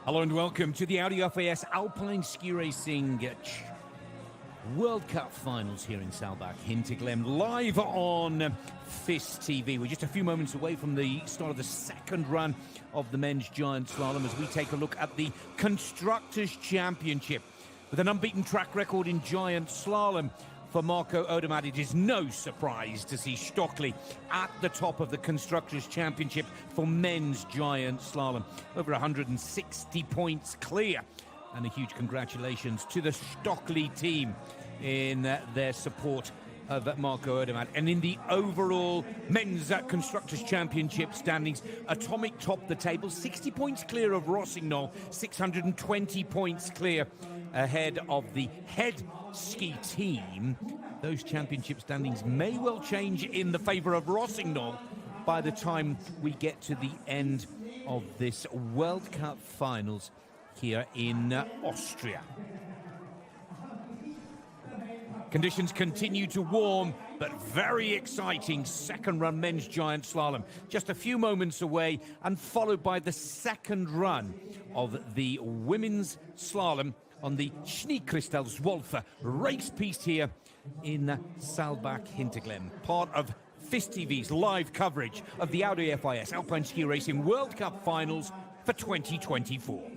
Hello and welcome to the Audi FIS Alpine Ski Racing World Cup Finals here in Saalbach, Hinterglemm, live on FIS TV. We're just a few moments away from the start of the second run of the men's giant slalom as we take a look at the Constructors' Championship. With an unbeaten track record in giant slalom for Marco Odermatt, it is no surprise to see Stockley at the top of the Constructors' Championship for men's giant slalom. Over 160 points clear. And a huge congratulations to the Stockley team in their support of Marco Odermatt. And in the overall men's Constructors' Championship standings, Atomic topped the table, 60 points clear of Rossignol, 620 points clear ahead of the head ski team. Those championship standings may well change in the favour of Rossignol by the time we get to the end of this World Cup Finals here in Austria. Conditions continue to warm, but very exciting second run men's giant slalom. Just a few moments away and followed by the second run of the women's slalom on the Schneekristalswolfer race piste here in Saalbach, Hinterglemm. Part of FIS TV's live coverage of the Audi FIS Alpine Ski Racing World Cup Finals for 2024.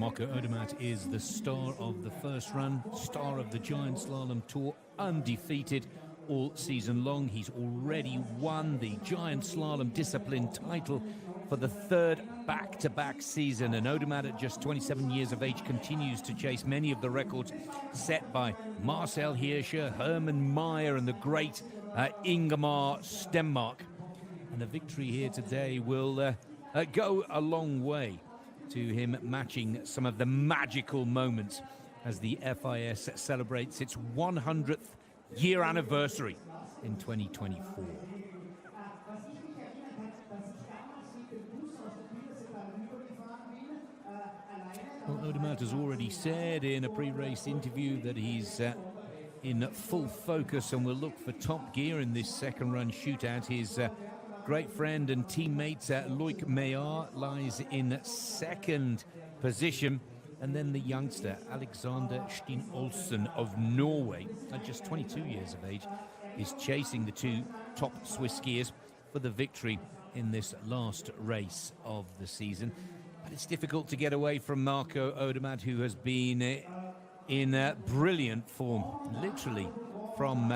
Marco Odermatt is the star of the first run, star of the Giant Slalom Tour, undefeated all season long. He's already won the Giant Slalom discipline title for the third back-to-back season. And Odermatt, at just 27 years of age, continues to chase many of the records set by Marcel Hirscher, Hermann Maier, and the great Ingemar Stenmark. And the victory here today will go a long way to him matching some of the magical moments as the FIS celebrates its 100th year anniversary in 2024. Well, Odermatt has already said in a pre-race interview that he's in full focus and will look for top gear in this second run shootout. His great friend and teammate Loic Meillard lies in second position, and then the youngster Alexander Steen Olsen of Norway, at just 22 years of age, is chasing the two top Swiss skiers for the victory in this last race of the season. But it's difficult to get away from Marco Odermatt, who has been in brilliant form, literally from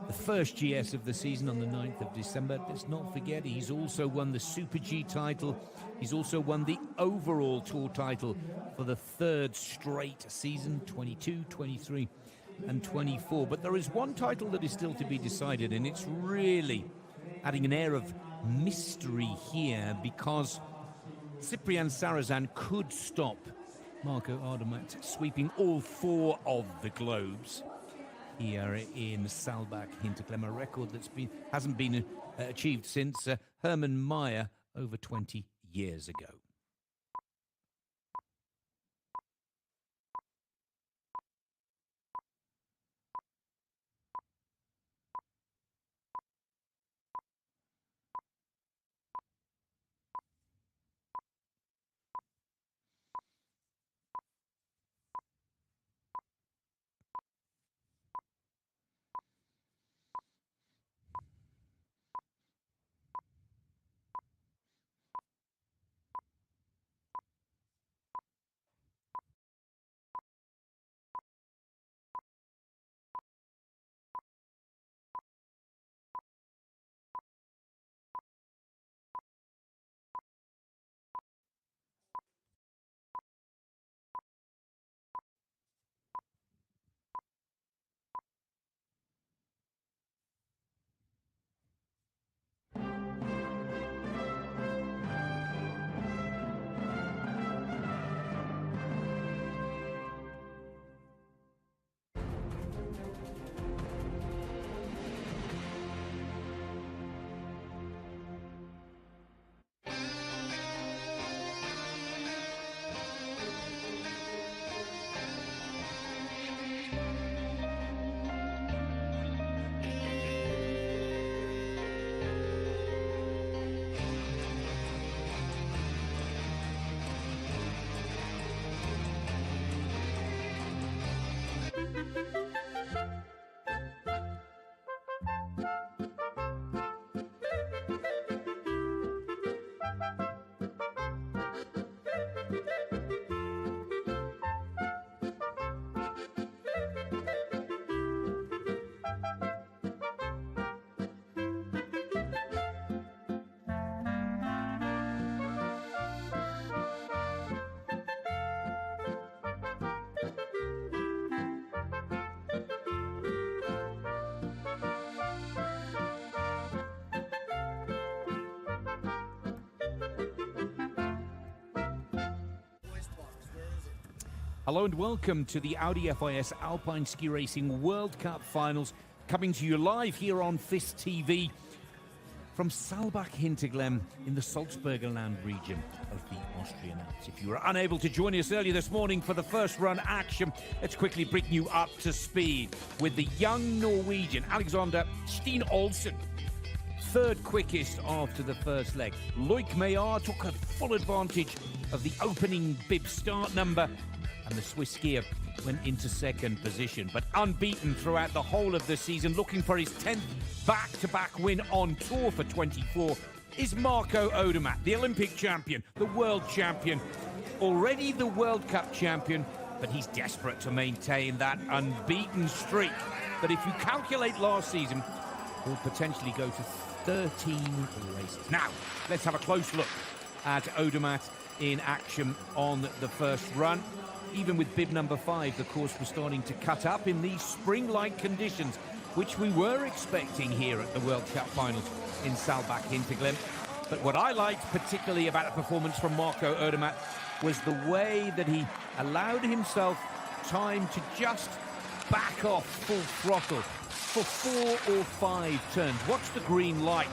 the first GS of the season on the 9th of December. Let's not forget, he's also won the Super G title. He's also won the overall tour title for the third straight season, 22, 23, and 24. But there is one title that is still to be decided, and it's really adding an air of mystery here, because Cyprien Sarrazin could stop Marco Odermatt sweeping all four of the globes here in Saalbach, Hinterklemm, a record that's hasn't been achieved since Hermann Maier over 20 years ago. Hello and welcome to the Audi FIS Alpine Ski Racing World Cup Finals, coming to you live here on FIS TV from Saalbach Hinterklemm in the Salzburger Land region of the Austrian Alps. If you were unable to join us earlier this morning for the first run action, let's quickly bring you up to speed with the young Norwegian Alexander Steen Olsen. Third quickest after the first leg. Loic Meillard took a full advantage of the opening bib start number, and the Swiss skier went into second position. But unbeaten throughout the whole of the season, looking for his 10th back-to-back win on tour for 24, is Marco Odermatt, the Olympic champion, the world champion, already the World Cup champion, but he's desperate to maintain that unbeaten streak that, if you calculate last season, will potentially go to 13 races. Now, let's have a close look at Odermatt in action on the first run. Even with bib number 5, the course was starting to cut up in these spring-like conditions, which we were expecting here at the World Cup Finals in Saalbach, Hinterglemm. But what I liked particularly about the performance from Marco Odermatt was the way that he allowed himself time to just back off full throttle for 4 or 5 turns. Watch the green light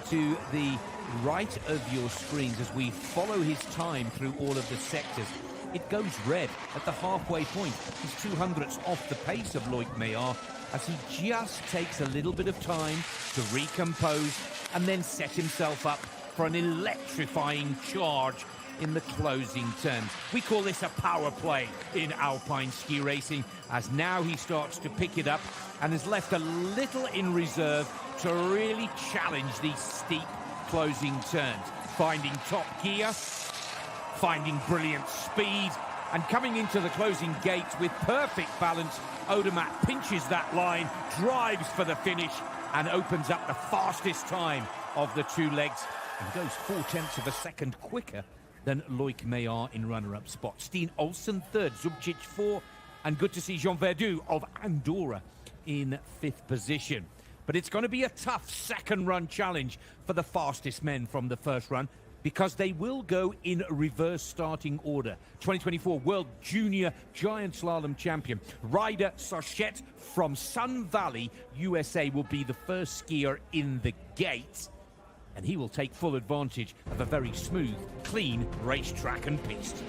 to the right of your screens as we follow his time through all of the sectors. It goes red at the halfway point. He's 200ths off the pace of Loic Meillard as he just takes a little bit of time to recompose and then set himself up for an electrifying charge in the closing turns. We call this a power play in alpine ski racing, as now he starts to pick it up and has left a little in reserve to really challenge these steep closing turns. Finding top gear, finding brilliant speed, and coming into the closing gates with perfect balance. Odermatt pinches that line, drives for the finish, and opens up the fastest time of the 2 legs, and goes 4/10 of a second quicker than Loic Meillard in runner-up spot. Steen Olsen 3rd, Zubcic 4, and good to see Jean Verdu of Andorra in 5th position. But it's going to be a tough second-run challenge for the fastest men from the first run, because they will go in reverse starting order. 2024 World Junior Giant Slalom Champion Ryder Sachette from Sun Valley, USA, will be the first skier in the gate, and he will take full advantage of a very smooth, clean racetrack and piste.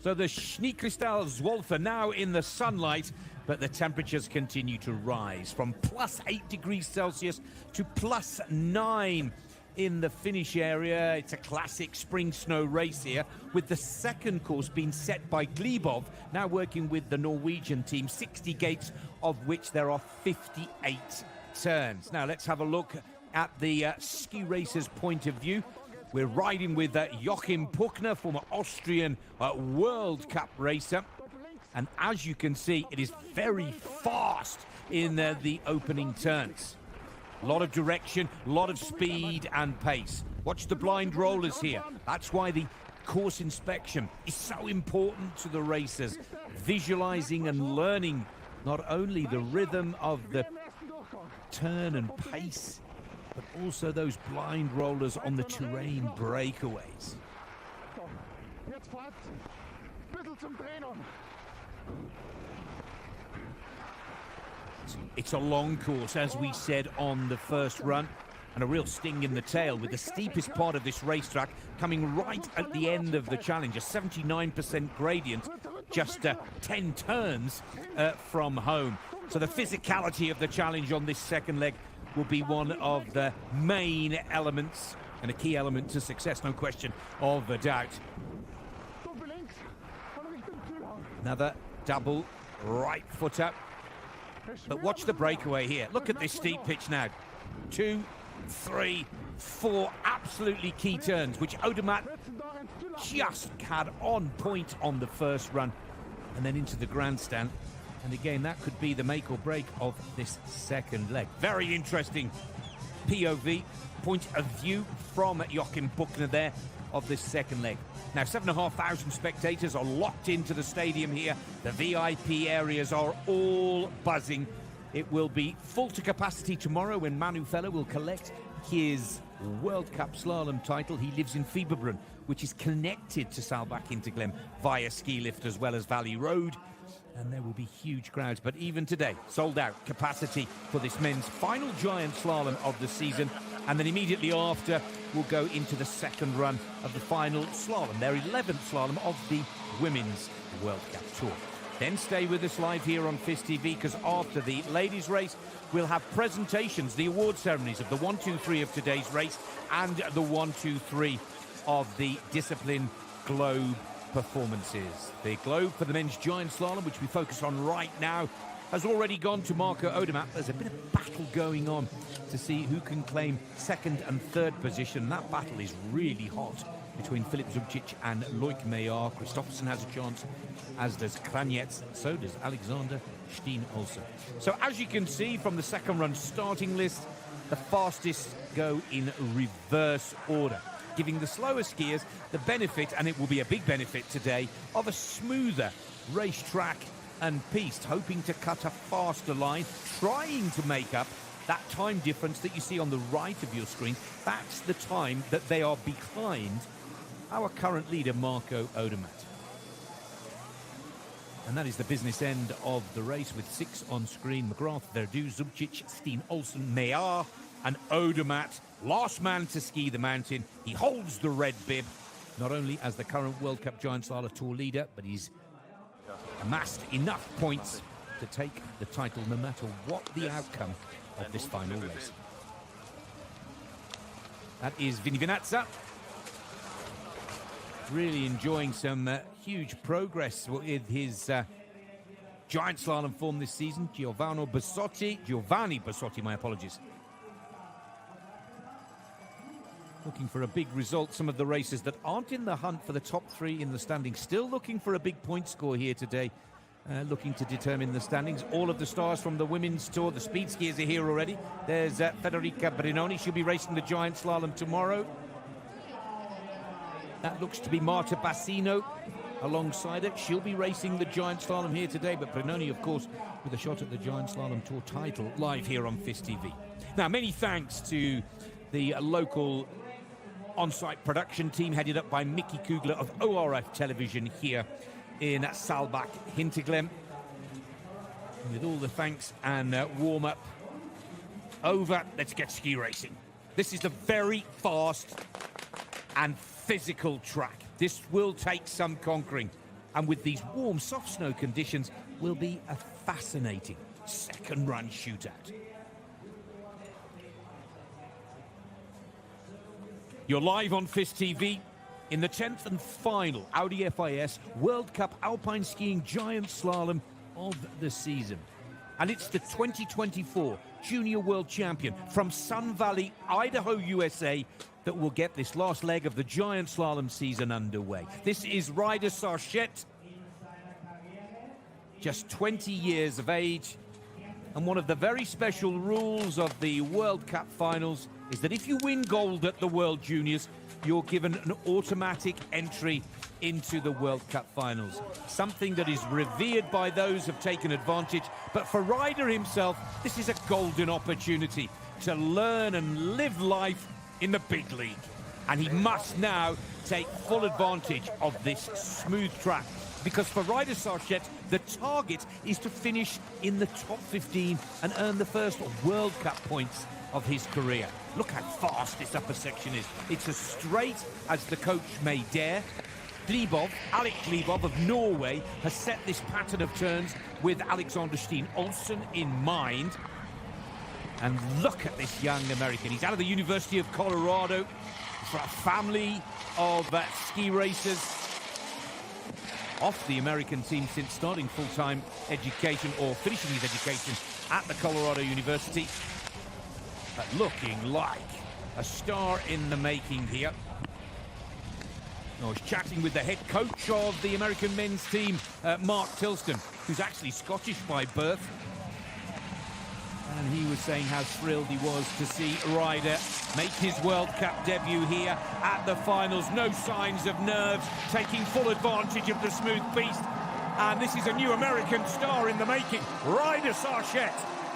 So the Schneekristal Zwolfer now in the sunlight, but the temperatures continue to rise from +8 degrees Celsius to +9 in the finish area. It's a classic spring snow race here, with the second course being set by Glebov, now working with the Norwegian team, 60 gates, of which there are 58 turns. Now let's have a look at the ski racer's point of view. We're riding with Joachim Puchner, former Austrian World Cup racer. And as you can see, it is very fast in the opening turns. A lot of direction, a lot of speed and pace. Watch the blind rollers here. That's why the course inspection is so important to the racers. Visualizing and learning not only the rhythm of the turn and pace, but also those blind rollers on the terrain breakaways. It's a long course, as we said on the first run, and a real sting in the tail, with the steepest part of this racetrack coming right at the end of the challenge, a 79% gradient, just 10 turns from home. So the physicality of the challenge on this second leg will be one of the main elements, and a key element to success, no question of a doubt. Another double right foot up. But watch the breakaway here. Look at this steep pitch now. 2, 3, 4 absolutely key turns, which Odermatt just had on point on the first run, and then into the grandstand. And again, that could be the make or break of this second leg. Very interesting POV, point of view from Joachim Puchner there of this second leg. Now, 7,500 spectators are locked into the stadium here. The VIP areas are all buzzing. It will be full to capacity tomorrow when Manu Feller will collect his World Cup slalom title. He lives in Fieberbrunn, which is connected to Saalbach Hinterglemm via ski lift as well as Valley Road. And there will be huge crowds, but even today, sold out capacity for this men's final giant slalom of the season. And then immediately after, we'll go into the second run of the final slalom, their 11th slalom of the Women's World Cup Tour. Then stay with us live here on FIS TV, because after the ladies' race, we'll have presentations, the award ceremonies of the 1, 2, 3 of today's race and the 1, 2, 3 of the discipline Globe performances. The Globe for the men's giant slalom, which we focus on right now, has already gone to Marco Odermatt. There's a bit of battle going on to see who can claim second and third position. That battle is really hot between Filip Zubcic and Loic Meillard. Christophersen has a chance, as does Kranjec, so does Alexander Steen also. So as you can see from the second run starting list, the fastest go in reverse order, giving the slower skiers the benefit, and it will be a big benefit today, of a smoother racetrack and piste, hoping to cut a faster line, trying to make up that time difference that you see on the right of your screen. That's the time that they are behind our current leader, Marco Odermatt. And that is the business end of the race, with 6 on screen. McGrath, Verdu, Zubcic, Steen Olsen, Meillard and Odermatt. Last man to ski the mountain. He holds the red bib, not only as the current World Cup Giant Slalom Tour leader, but he's amassed enough points to take the title no matter what the outcome of this final race. That is Vini Vinazza. Really enjoying some huge progress with his giant slalom form this season. Giovanni Bassotti, my apologies. Looking for a big result. Some of the racers that aren't in the hunt for the top 3 in the standings still looking for a big point score here today. Looking to determine the standings. All of the stars from the women's tour, the speed skiers are here already. There's Federica Brinoni. She'll be racing the giant slalom tomorrow. That looks to be Marta Bassino alongside it. She'll be racing the giant slalom here today, but Brinoni, of course, with a shot at the giant slalom tour title live here on FIS TV. Now, many thanks to the local on-site production team headed up by Mickey Kugler of ORF Television here in Saalbach, Hinterglemm. With all the thanks and warm-up over, let's get ski racing. This is a very fast and physical track. This will take some conquering, and with these warm, soft snow conditions, will be a fascinating second run shootout. You're live on FIS TV in the 10th and final Audi FIS World Cup Alpine Skiing Giant Slalom of the season. And it's the 2024 Junior World Champion from Sun Valley, Idaho, USA, that will get this last leg of the Giant Slalom season underway. This is Ryder Sarchet, just 20 years of age. And one of the very special rules of the World Cup finals is that if you win gold at the World Juniors, you're given an automatic entry into the World Cup finals. Something that is revered by those who have taken advantage. But for Ryder himself, this is a golden opportunity to learn and live life in the big league. And he must now take full advantage of this smooth track. Because for Ryder Sarchet, the target is to finish in the top 15 and earn the first World Cup points of his career. Look how fast this upper section is. It's as straight as the coach may dare. Alec Glebov of Norway has set this pattern of turns with Alexander Steen Olsen in mind. And look at this young American. He's out of the University of Colorado for a family of ski racers. Off the American team since starting full-time education or finishing his education at the Colorado University. But looking like a star in the making here. I was chatting with the head coach of the American men's team, Mark Tilston, who's actually Scottish by birth. And he was saying how thrilled he was to see Ryder make his World Cup debut here at the finals. No signs of nerves, taking full advantage of the smooth piste. And this is a new American star in the making, Ryder Sarchet.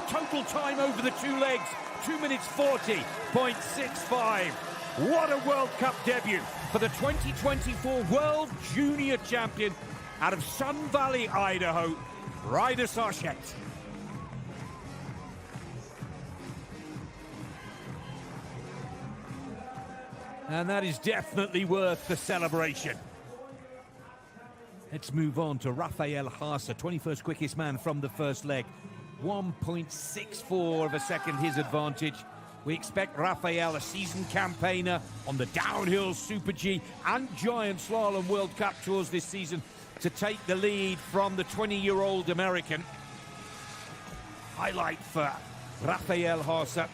Total time over the 2 legs, 2 minutes 40.65. What a World Cup debut for the 2024 World Junior Champion out of Sun Valley, Idaho, Ryder Sarchet. And that is definitely worth the celebration. Let's move on to Rafael Haase, 21st quickest man from the first leg. 1.64 of a second his advantage. We expect Rafael, a seasoned campaigner on the downhill Super G and Giant Slalom World Cup tours this season, to take the lead from the 20-year-old American. Highlight for Rafael Haase,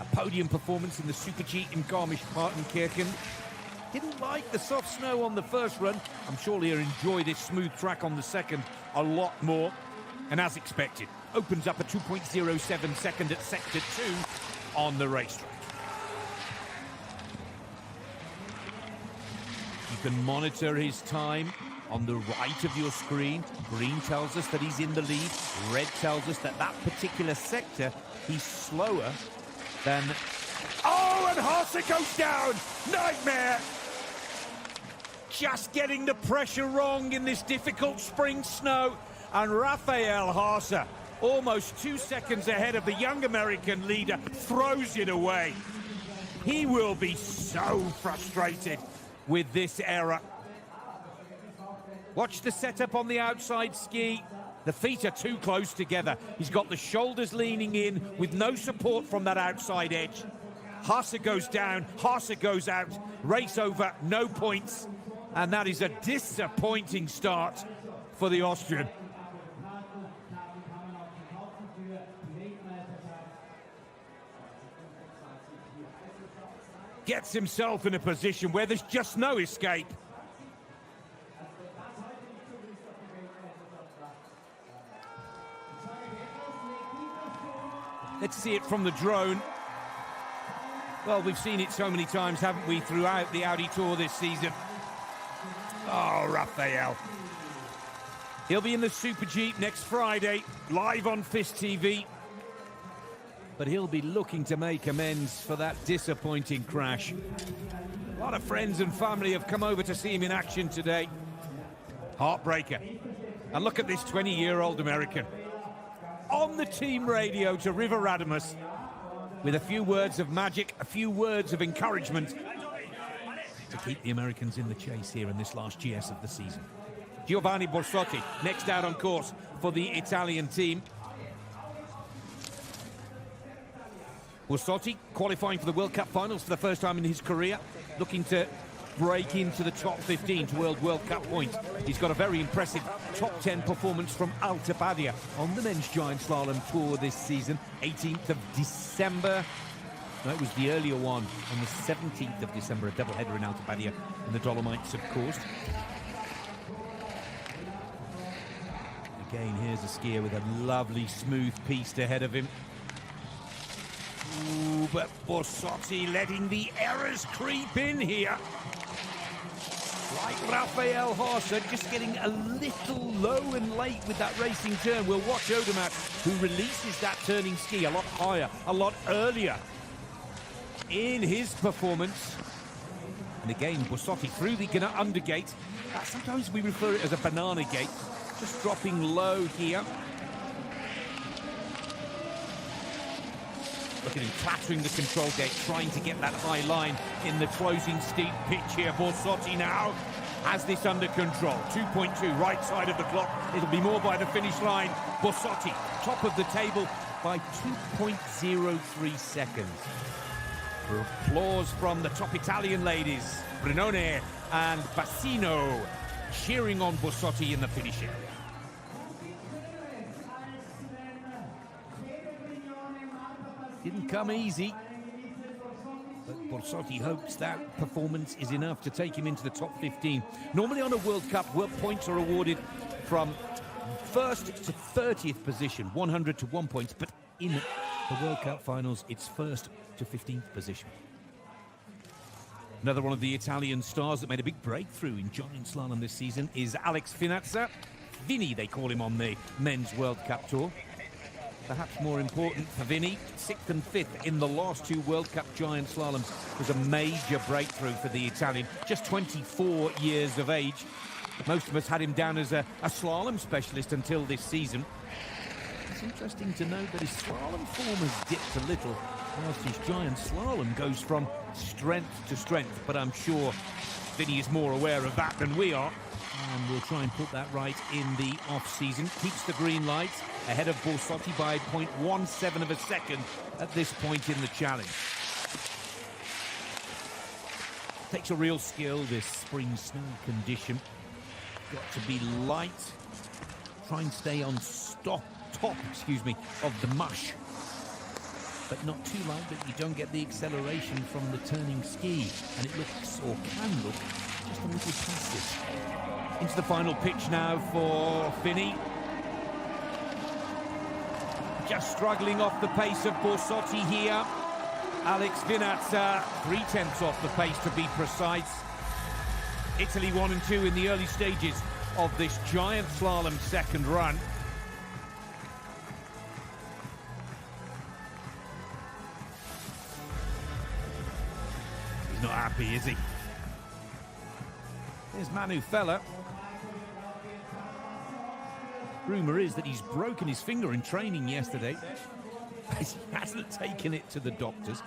a podium performance in the Super G in Garmisch-Partenkirchen. Didn't like the soft snow on the first run. I'm sure he'll enjoy this smooth track on the second a lot more. And as expected, opens up a 2.07 second at sector 2 on the racetrack. You can monitor his time on the right of your screen. Green tells us that he's in the lead. Red tells us that that particular sector, he's slower than... Oh, and Haase goes down! Nightmare! Just getting the pressure wrong in this difficult spring snow. And Rafael Haase, almost 2 seconds ahead of the young American leader, throws it away. He will be so frustrated with this error. Watch the setup on the outside ski. The feet are too close together. He's got the shoulders leaning in with no support from that outside edge. Haase goes down, Haase goes out. Race over, no points. And that is a disappointing start for the Austrian. Gets himself in a position where there's just no escape. Let's see it from the drone. Well, we've seen it so many times, haven't we, throughout the Audi Tour this season. Oh, Rafael. He'll be in the Super Jeep next Friday, live on FIS TV. But he'll be looking to make amends for that disappointing crash. A lot of friends and family have come over to see him in action today. Heartbreaker. And look at this 20-year-old American on the team radio to River Radamus with a few words of magic, a few words of encouragement to keep the Americans in the chase here in this last GS of the season. Giovanni Borsotti next out on course for the Italian team. Borsotti qualifying for the World Cup finals for the first time in his career, looking to break into the top 15 to World Cup points. He's got a very impressive top 10 performance from Alta Badia on the men's giant slalom tour this season. 18th of December. No, it was the earlier one on the 17th of December, a doubleheader in Alta Badia in the Dolomites, of course. Again, here's a skier with a lovely smooth piste ahead of him. Ooh, but Borsotti letting the errors creep in here. Like Rafael Haase, just getting a little low and late with that racing turn. We'll watch Odermatt, who releases that turning ski a lot higher, a lot earlier in his performance. And again, Borsotti through the undergate. Sometimes we refer it as a banana gate. Just dropping low here. Look at him clattering the control gate, trying to get that high line in the closing steep pitch here. Borsotti now has this under control. 2.2, right side of the clock. It'll be more by the finish line. Borsotti, top of the table by 2.03 seconds. For applause from the top Italian ladies, Brinone and Bassino, cheering on Borsotti in the finish area. Didn't come easy, but Borsotti hopes that performance is enough to take him into the top 15. Normally on a World Cup, world points are awarded from 1st to 30th position, 100 to 1 point, but in the World Cup finals, it's 1st to 15th position. Another one of the Italian stars that made a big breakthrough in giant slalom this season is Alex Finazza. Vinny, they call him on the men's World Cup tour. Perhaps more important for Vinny, 6th and 5th in the last 2 World Cup giant slaloms was a major breakthrough for the Italian. Just 24 years of age. Most of us had him down as a slalom specialist until this season. It's interesting to note that his slalom form has dipped a little, whilst his giant slalom goes from strength to strength. But I'm sure Vinny is more aware of that than we are. And we'll try and put that right in the off-season. Keeps the green lights ahead of Borsotti by 0.17 of a second at this point in the challenge. Takes a real skill, this spring snow condition. Got to be light. Try and stay on top, of the mush. but not too light that you don't get the acceleration from the turning ski, and it looks, or can look, just a little passive. Into the final pitch now for Finny. Just struggling off the pace of Borsotti here. Alex Vinat's 3/10 off the pace, to be precise. Italy 1 and 2 in the early stages of this giant slalom second run. He's not happy, is he? There's Manu Feller. Rumour is that he's broken his finger in training yesterday. He hasn't taken it to the doctors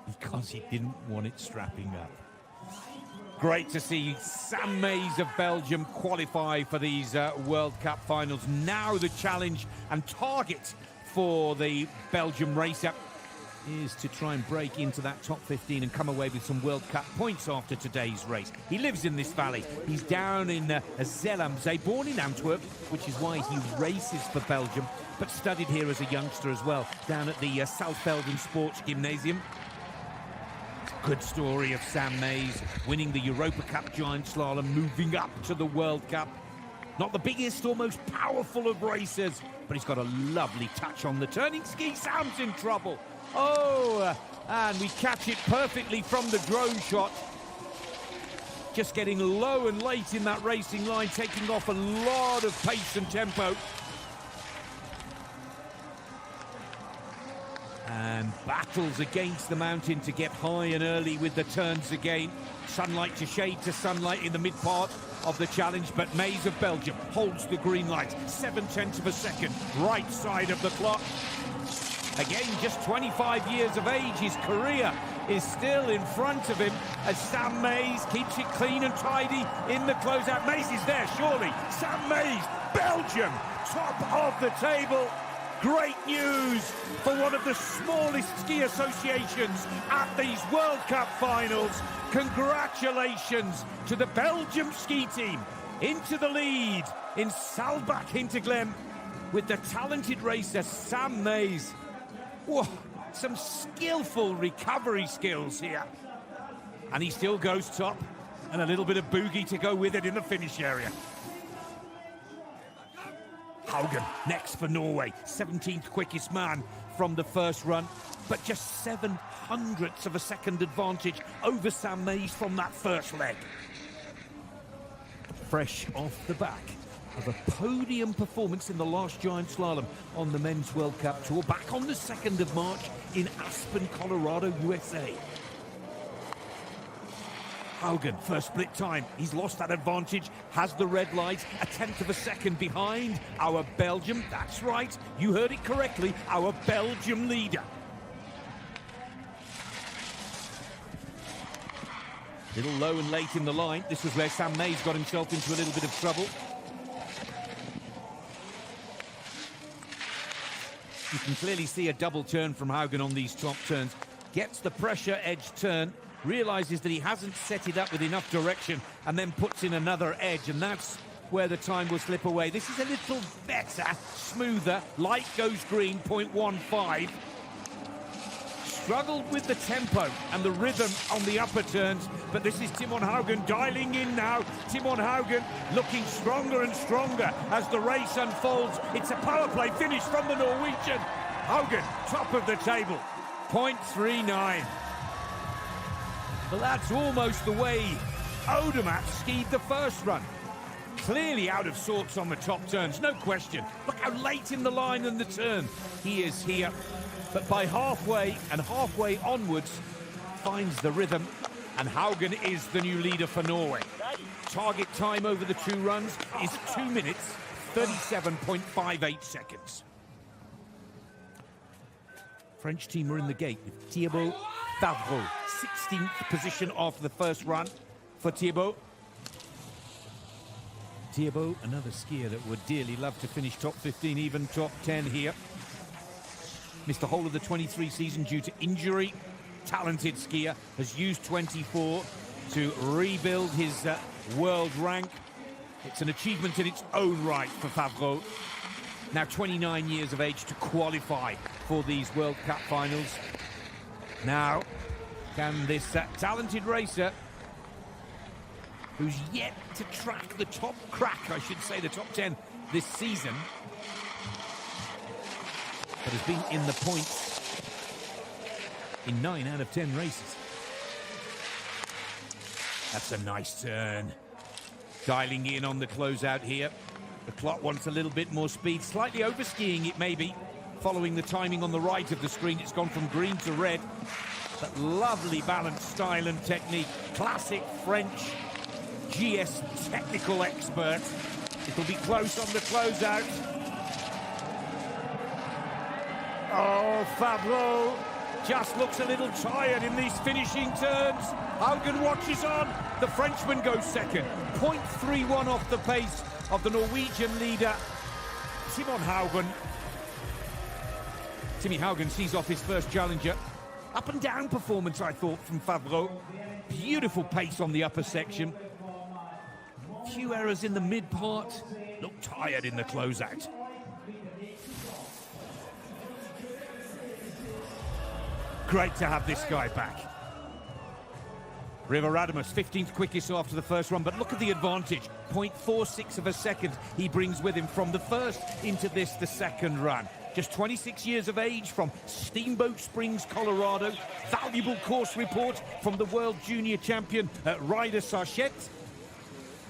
because he didn't want it strapping up. Great to see Sam Mays of Belgium qualify for these World Cup finals. Now the challenge and target for the Belgium racer is to try and break into that top 15 and come away with some World Cup points after today's race. He lives in this valley. He's down in Zeelamzee, born in Antwerp, which is why he races for Belgium, but studied here as a youngster as well, down at the Southvelden Sports Gymnasium. Good story of Sam Mays, winning the Europa Cup Giant Slalom, moving up to the World Cup. Not the biggest or most powerful of racers, but he's got a lovely touch on the turning ski. Sam's in trouble. Oh, and we catch it perfectly from the drone shot. Just getting low and late in that racing line, taking off a lot of pace and tempo. And battles against the mountain to get high and early with the turns again. Sunlight to shade to sunlight in the mid part of the challenge, but Mays of Belgium holds the green light. 7/10 of a second, right side of the clock. Again, just 25 years of age, his career is still in front of him as Sam Mays keeps it clean and tidy in the closeout. Mays is there, surely. Sam Mays, Belgium, top of the table. Great news for one of the smallest ski associations at these World Cup finals. Congratulations to the Belgium ski team into the lead in Saalbach Hinterglemm with the talented racer Sam Mays. Whoa, some skillful recovery skills here. And he still goes top, and a little bit of boogie to go with it in the finish area. Haugen next for Norway, 17th quickest man from the first run, but just 7/100ths of a second advantage over Sam Mays from that first leg. Fresh off the back of a podium performance in the last giant slalom on the Men's World Cup Tour, back on the 2nd of March in Aspen, Colorado, USA. Haugen, first split time, he's lost that advantage, has the red light, 1/10 of a second behind our Belgium. That's right, you heard it correctly, our Belgium leader. Little low and late in the line. This was where Sam Mays got himself into a little bit of trouble. You can clearly see a double turn from Haugen on these top turns. Gets the pressure edge turn, realises that he hasn't set it up with enough direction, and then puts in another edge, and that's where the time will slip away. This is a little better, smoother. Light goes green, 0.15. Struggled with the tempo and the rhythm on the upper turns, but this is Timon Haugen dialing in now. Timon Haugen looking stronger and stronger as the race unfolds. It's a power play finish from the Norwegian. Haugen, top of the table, 0.39. But that's almost the way Odermatt skied the first run. Clearly out of sorts on the top turns, no question. Look how late in the line and the turn he is here. But by halfway and halfway onwards, finds the rhythm, and Haugen is the new leader for Norway. Target time over the 2 runs is 2 minutes, 37.58 seconds. French team are in the gate with Thibaut Favreau, 16th position after the first run for Thibaut. Thibaut, another skier that would dearly love to finish top 15, even top 10 here. Missed the whole of the 23 season due to injury. Talented skier, has used 24 to rebuild his world rank. It's an achievement in its own right for Favreau. now 29 years of age, to qualify for these World Cup finals. Now, can this talented racer, who's yet to crack the top the top 10 this season, but has been in the points in 9 out of 10 races. That's a nice turn. Dialing in on the closeout here. The clock wants a little bit more speed. Slightly over-skiing it maybe. Following the timing on the right of the screen, it's gone from green to red. But lovely balanced style and technique. Classic French GS technical expert. It'll be close on the closeout. Oh, Favreau just looks a little tired in these finishing turns. Haugen watches on. The Frenchman goes second. 0.31 off the pace of the Norwegian leader, Timon Haugen. Timmy Haugen sees off his first challenger. Up and down performance, I thought, from Favreau. Beautiful pace on the upper section. Few errors in the mid part. Looked tired in the closeout. Great to have this guy back. River Radamus, 15th quickest after the first run, but look at the advantage. 0.46 of a second he brings with him from the first into the second run. Just 26 years of age, from Steamboat Springs, Colorado. Valuable course report from the world junior champion Ryder Sachet.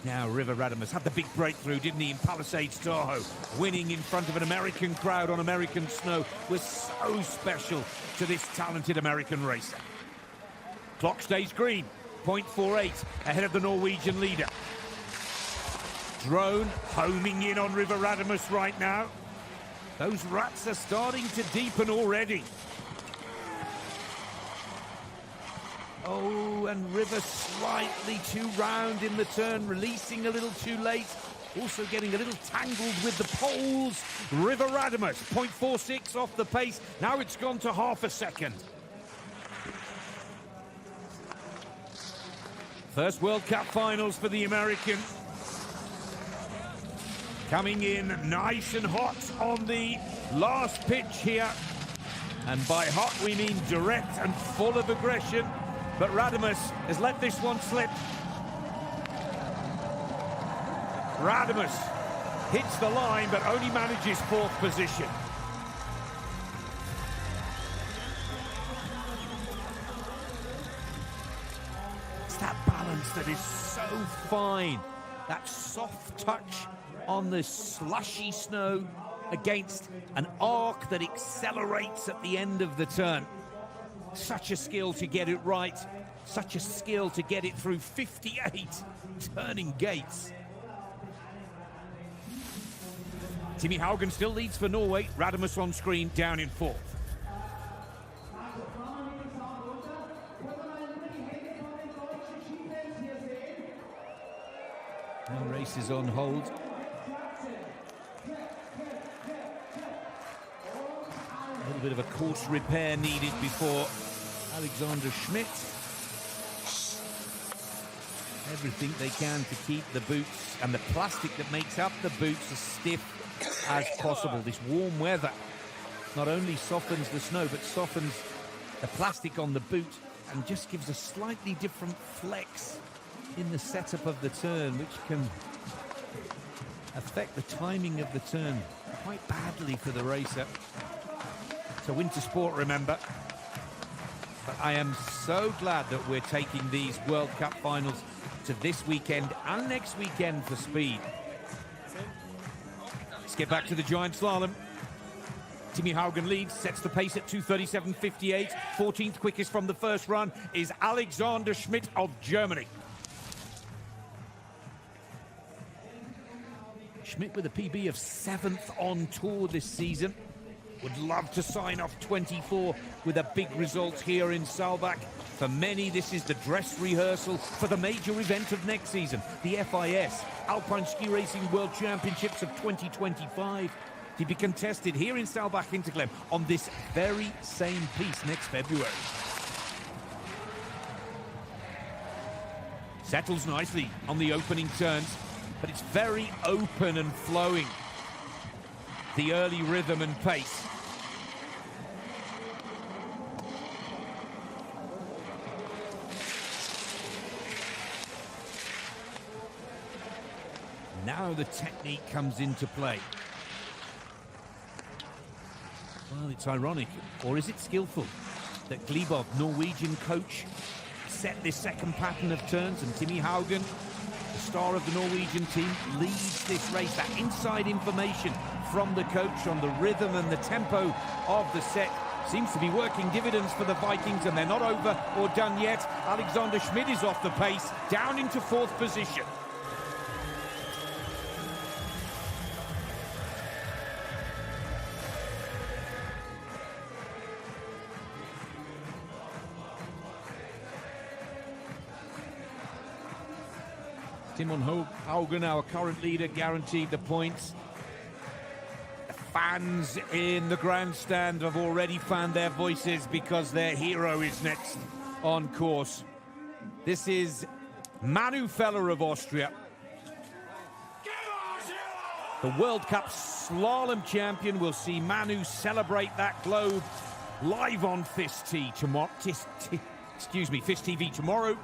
Now River Radamus had the big breakthrough, didn't he, in Palisades, Tahoe. Winning in front of an American crowd on American snow was so special to this talented American racer. Clock stays green, 0.48 ahead of the Norwegian leader. Drone homing in on River Radamus right now. Those ruts are starting to deepen already. Oh, and River slightly too round in the turn, releasing a little too late. Also getting a little tangled with the poles. River Radamus, 0.46 off the pace. Now it's gone to half a second. First World Cup finals for the American. Coming in nice and hot on the last pitch here. And by hot we mean direct and full of aggression. But Radamus has let this one slip. Radamus hits the line but only manages 4th position. It's that balance that is so fine. That soft touch on the slushy snow against an arc that accelerates at the end of the turn. Such a skill to get it right. Such a skill to get it through 58 turning gates. Timmy Haugen still leads for Norway. Radamus on screen, down in 4th. Now race is on hold. A little bit of a course repair needed before Alexander Schmidt. Everything they can to keep the boots and the plastic that makes up the boots as stiff as possible. This warm weather not only softens the snow, but softens the plastic on the boot and just gives a slightly different flex in the setup of the turn, which can affect the timing of the turn quite badly for the racer. It's a winter sport, remember. But I am so glad that we're taking these World Cup finals to this weekend and next weekend for speed. Let's get back to the giant slalom. Timmy Haugen leads, sets the pace at 2:37.58. 14th quickest from the first run is Alexander Schmidt of Germany. Schmidt with a PB of 7th on tour this season. Would love to sign off 24 with a big result here in Saalbach. For many, this is the dress rehearsal for the major event of next season, the FIS Alpine Ski Racing World Championships of 2025. To be contested here in Saalbach, Hinterglemm, on this very same piece next February. Settles nicely on the opening turns, but it's very open and flowing. the early rhythm and pace. Now the technique comes into play. Well, it's ironic, or is it skillful, that Glebov, Norwegian coach, set this second pattern of turns, and Timmy Haugen, the star of the Norwegian team, leads this race. That inside information from the coach on the rhythm and the tempo of the set seems to be working dividends for the Vikings, and they're not over or done yet. Alexander Schmid is off the pace, down into fourth position. Timon Haugen, our current leader, guaranteed the points. The fans in the grandstand have already found their voices because their hero is next on course. This is Manu Feller of Austria, the World Cup slalom champion. We'll see Manu celebrate that globe live on FIS TV tomorrow.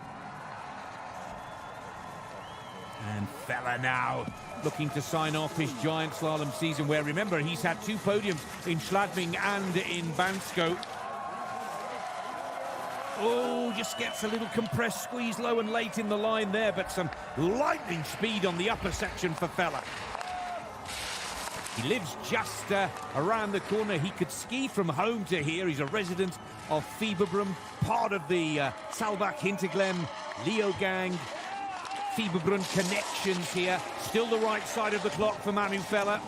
And Feller now looking to sign off his giant slalom season, where, remember, he's had 2 podiums in Schladming and in Bansko. Oh, just gets a little compressed squeeze low and late in the line there, but some lightning speed on the upper section for Feller. He lives just around the corner. He could ski from home to here. He's a resident of Fieberbrunn, part of the Saalbach, Hinterglemm, Leo gang. Fieberbrunn connections here. Still the right side of the clock for Manu Feller.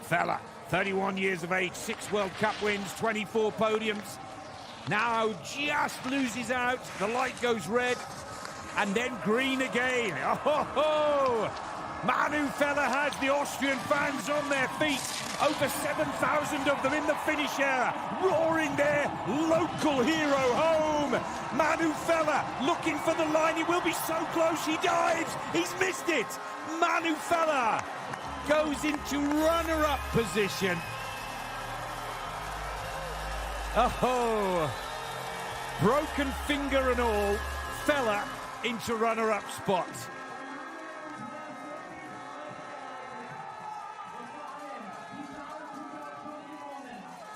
Feller, 31 years of age, 6 World Cup wins, 24 podiums. Now just loses out. The light goes red and then green again. Oh, ho, ho. Manu Feller has the Austrian fans on their feet. Over 7,000 of them in the finish area, roaring their local hero home. Manu Feller looking for the line. He will be so close. He dives. He's missed it. Manu Feller goes into runner-up position. Oh, broken finger and all, Feller into runner-up spot.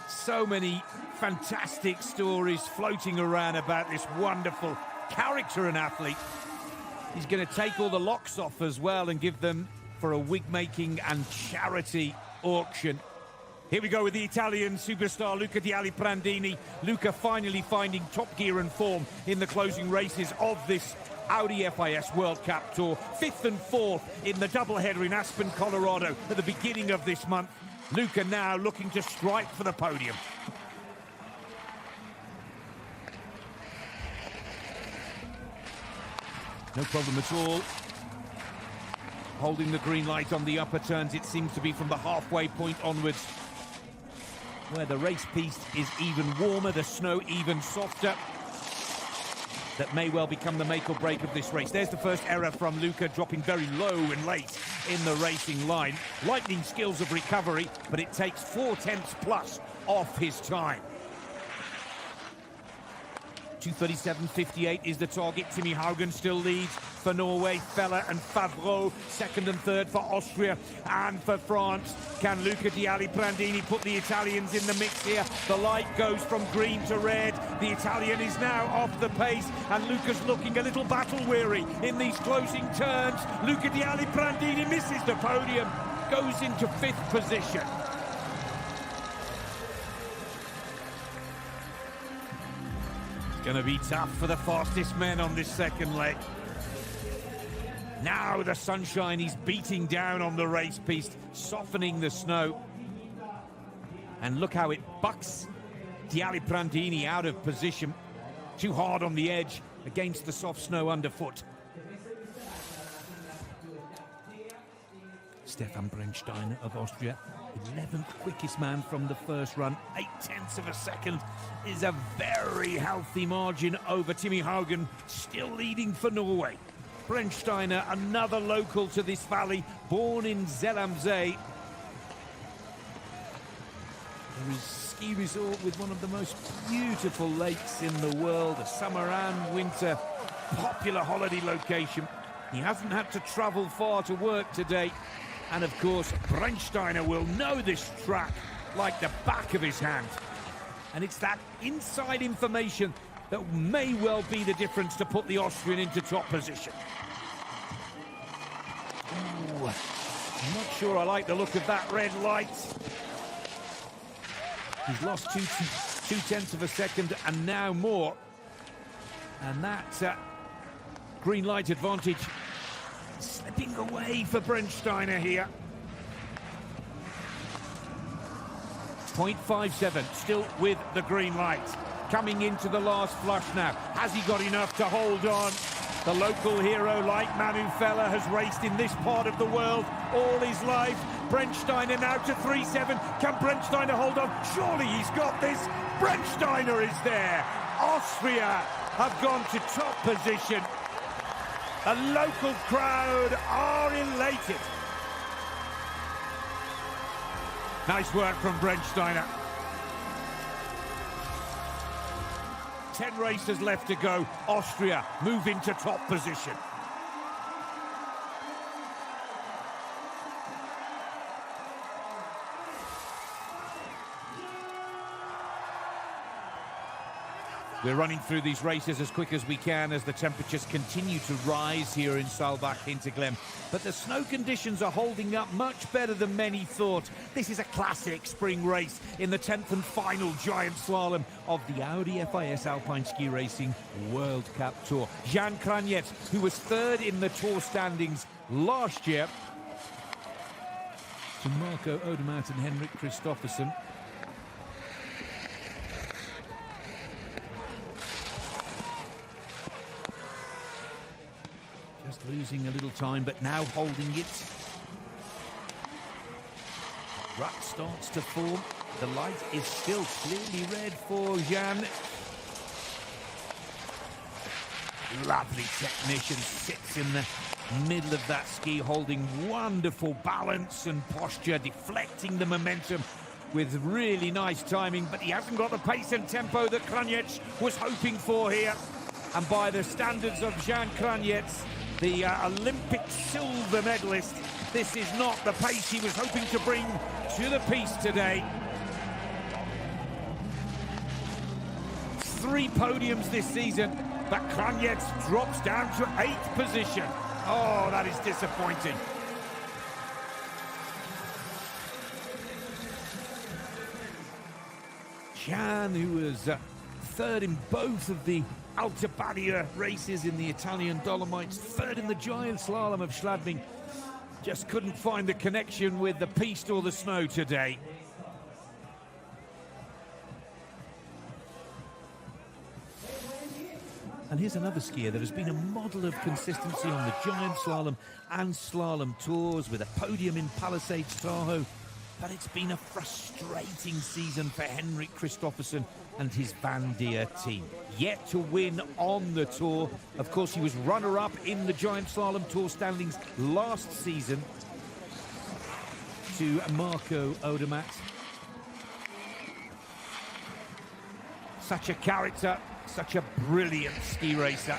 So many fantastic stories floating around about this wonderful character and athlete. He's going to take all the locks off as well and give them for a wig-making and charity auction. Here we go with the Italian superstar Luca di Aliprandini. Luca finally finding top gear and form in the closing races of this Audi FIS World Cup Tour. 5th and 4th in the doubleheader in Aspen, Colorado at the beginning of this month. Luca now looking to strike for the podium. No problem at all. Holding the green light on the upper turns, it seems to be from the halfway point onwards, where the race piste is even warmer, the snow even softer. That may well become the make or break of this race. There's the first error from Luca, dropping very low and late in the racing line. Lightning skills of recovery, but it takes 4/10 plus off his time. 2:37.58 is the target. Timmy Haugen still leads for Norway. Feller and Favreau, 2nd and 3rd for Austria. And for France, can Luca di Aliprandini put the Italians in the mix here? The light goes from green to red. The Italian is now off the pace, and Luca's looking a little battle-weary in these closing turns. Luca di Aliprandini misses the podium, goes into 5th position. Going to be tough for the fastest men on this second leg. Now the sunshine is beating down on the race piste, softening the snow. And look how it bucks di Aliprandini out of position. Too hard on the edge against the soft snow underfoot. Stefan Brennstein of Austria, 11th quickest man from the first run. 0.8 of a second is a very healthy margin over Timmy Haugen, still leading for Norway. Brennsteiner, another local to this valley, born in Zell am See. A ski resort with one of the most beautiful lakes in the world, a summer and winter popular holiday location. He hasn't had to travel far to work today. And of course, Brennsteiner will know this track like the back of his hand. And it's that inside information that may well be the difference to put the Austrian into top position. Ooh, I'm not sure I like the look of that red light. He's lost two-tenths of a second and now more. And that green light advantage slipping away for Brennsteiner here. 0.57, still with the green light. Coming into the last flush now. Has he got enough to hold on? The local hero, like Manu Feller, has raced in this part of the world all his life. Brennsteiner now to 3.7. Can Brennsteiner hold on? Surely he's got this. Brennsteiner is there. Austria have gone to top position. The local crowd are elated. Nice work from Brennsteiner. 10 races left to go. Austria move into top position. We're running through these races as quick as we can as the temperatures continue to rise here in Saalbach, Hinterglemm. But the snow conditions are holding up much better than many thought. This is a classic spring race in the 10th and final giant slalom of the Audi FIS Alpine Ski Racing World Cup Tour. Jan Kraniec, who was third in the Tour standings last year, to Marco Odermatt and Henrik Kristoffersen. Just losing a little time, but now holding it. Rut starts to form. The light is still clearly red for Jan. Lovely technician, sits in the middle of that ski, holding wonderful balance and posture, deflecting the momentum with really nice timing, but he hasn't got the pace and tempo that Kraniec was hoping for here. And by the standards of Jan Kraniec, the Olympic silver medalist, this is not the pace he was hoping to bring to the piste today. 3 podiums this season, but Kraniec drops down to 8th position. Oh, that is disappointing. Jan, who was third in both of the Alta Badia races in the Italian Dolomites, third in the giant slalom of Schladming, just couldn't find the connection with the piste or the snow today. And here's another skier that has been a model of consistency on the giant slalom and slalom tours, with a podium in Palisades Tahoe. But it's been a frustrating season for Henrik Kristoffersen and his Van Deer team. Yet to win on the tour. Of course, he was runner-up in the giant slalom tour standings last season to Marco Odermatt. Such a character, such a brilliant ski racer.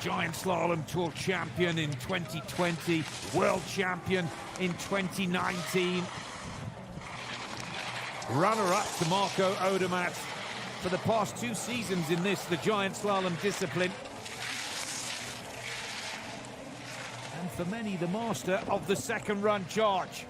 Giant Slalom Tour champion in 2020, world champion in 2019. Runner-up to Marco Odermatt for the past 2 seasons in this, the Giant Slalom discipline. And for many, the master of the second run charge.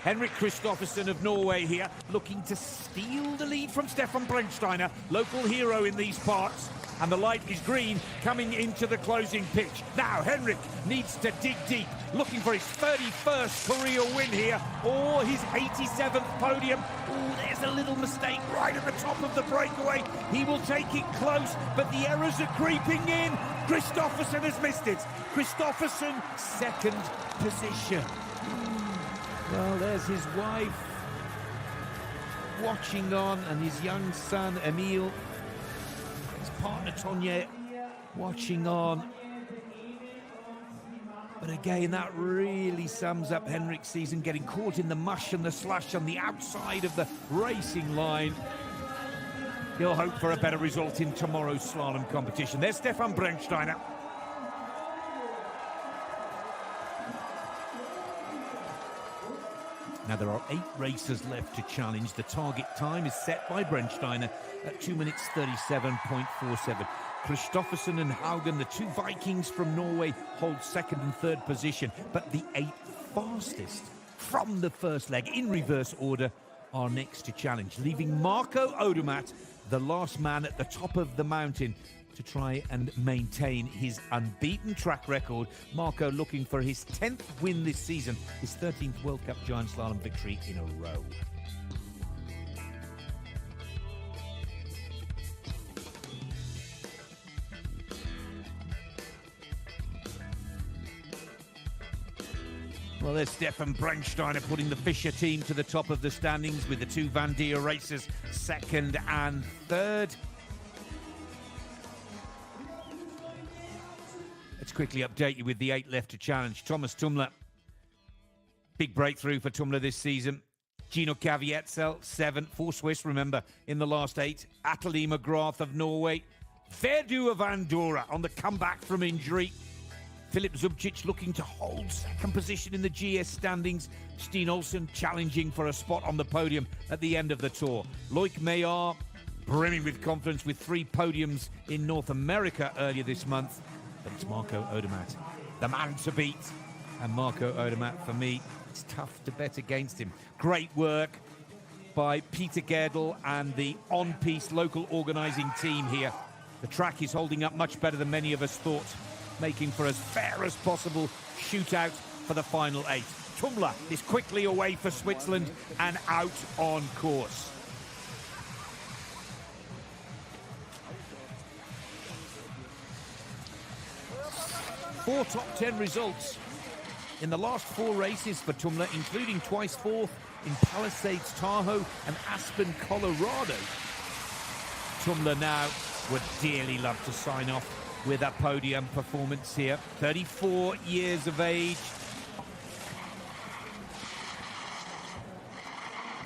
Henrik Kristoffersen of Norway here, looking to steal the lead from Stefan Brennsteiner, local hero in these parts. And the light is green coming into the closing pitch. Now Henrik needs to dig deep, looking for his 31st career win here, or his 87th podium. Oh, there's a little mistake right at the top of the breakaway. He will take it close, but the errors are creeping in. Kristoffersen has missed it. Kristoffersen, 2nd position. Well, there's his wife watching on, and his young son, Emil. His partner Tonje watching on. But again, that really sums up Henrik's season, getting caught in the mush and the slush on the outside of the racing line. He'll hope for a better result in tomorrow's slalom competition. There's Stefan Brennsteiner. Now there are 8 racers left to challenge. The target time is set by Brennsteiner at 2 minutes 37.47. Kristoffersen and Haugen, the 2 Vikings from Norway, hold 2nd and 3rd position. But the 8 fastest from the first leg in reverse order are next to challenge, leaving Marco Odermatt, the last man at the top of the mountain, to try and maintain his unbeaten track record. Marco looking for his 10th win this season, his 13th World Cup Giant Slalom victory in a row. Well, there's Stefan Brennsteiner putting the Fischer team to the top of the standings with the 2 Van Dier racers 2nd and 3rd. Let's quickly update you with the 8 left to challenge. Thomas Tumler, big breakthrough for Tumler this season. Gino Kaviezel, 7th, 4 Swiss, remember, in the last 8. Ateli McGrath of Norway. Verdu of Andorra on the comeback from injury. Filip Zubcic looking to hold 2nd position in the GS standings. Steen Olsen challenging for a spot on the podium at the end of the tour. Loic Meillard brimming with confidence with 3 podiums in North America earlier this month. But it's Marco Odermatt, the man to beat. And Marco Odermatt, for me, it's tough to bet against him. Great work by Peter Gerdel and the on-piste local organising team here. The track is holding up much better than many of us thought, making for as fair as possible shootout for the final 8. Tumler is quickly away for Switzerland and out on course. Four top 10 results in the last 4 races for Tumler, including twice 4th in Palisades, Tahoe and Aspen, Colorado. Tumler now would dearly love to sign off with a podium performance here. 34 years of age.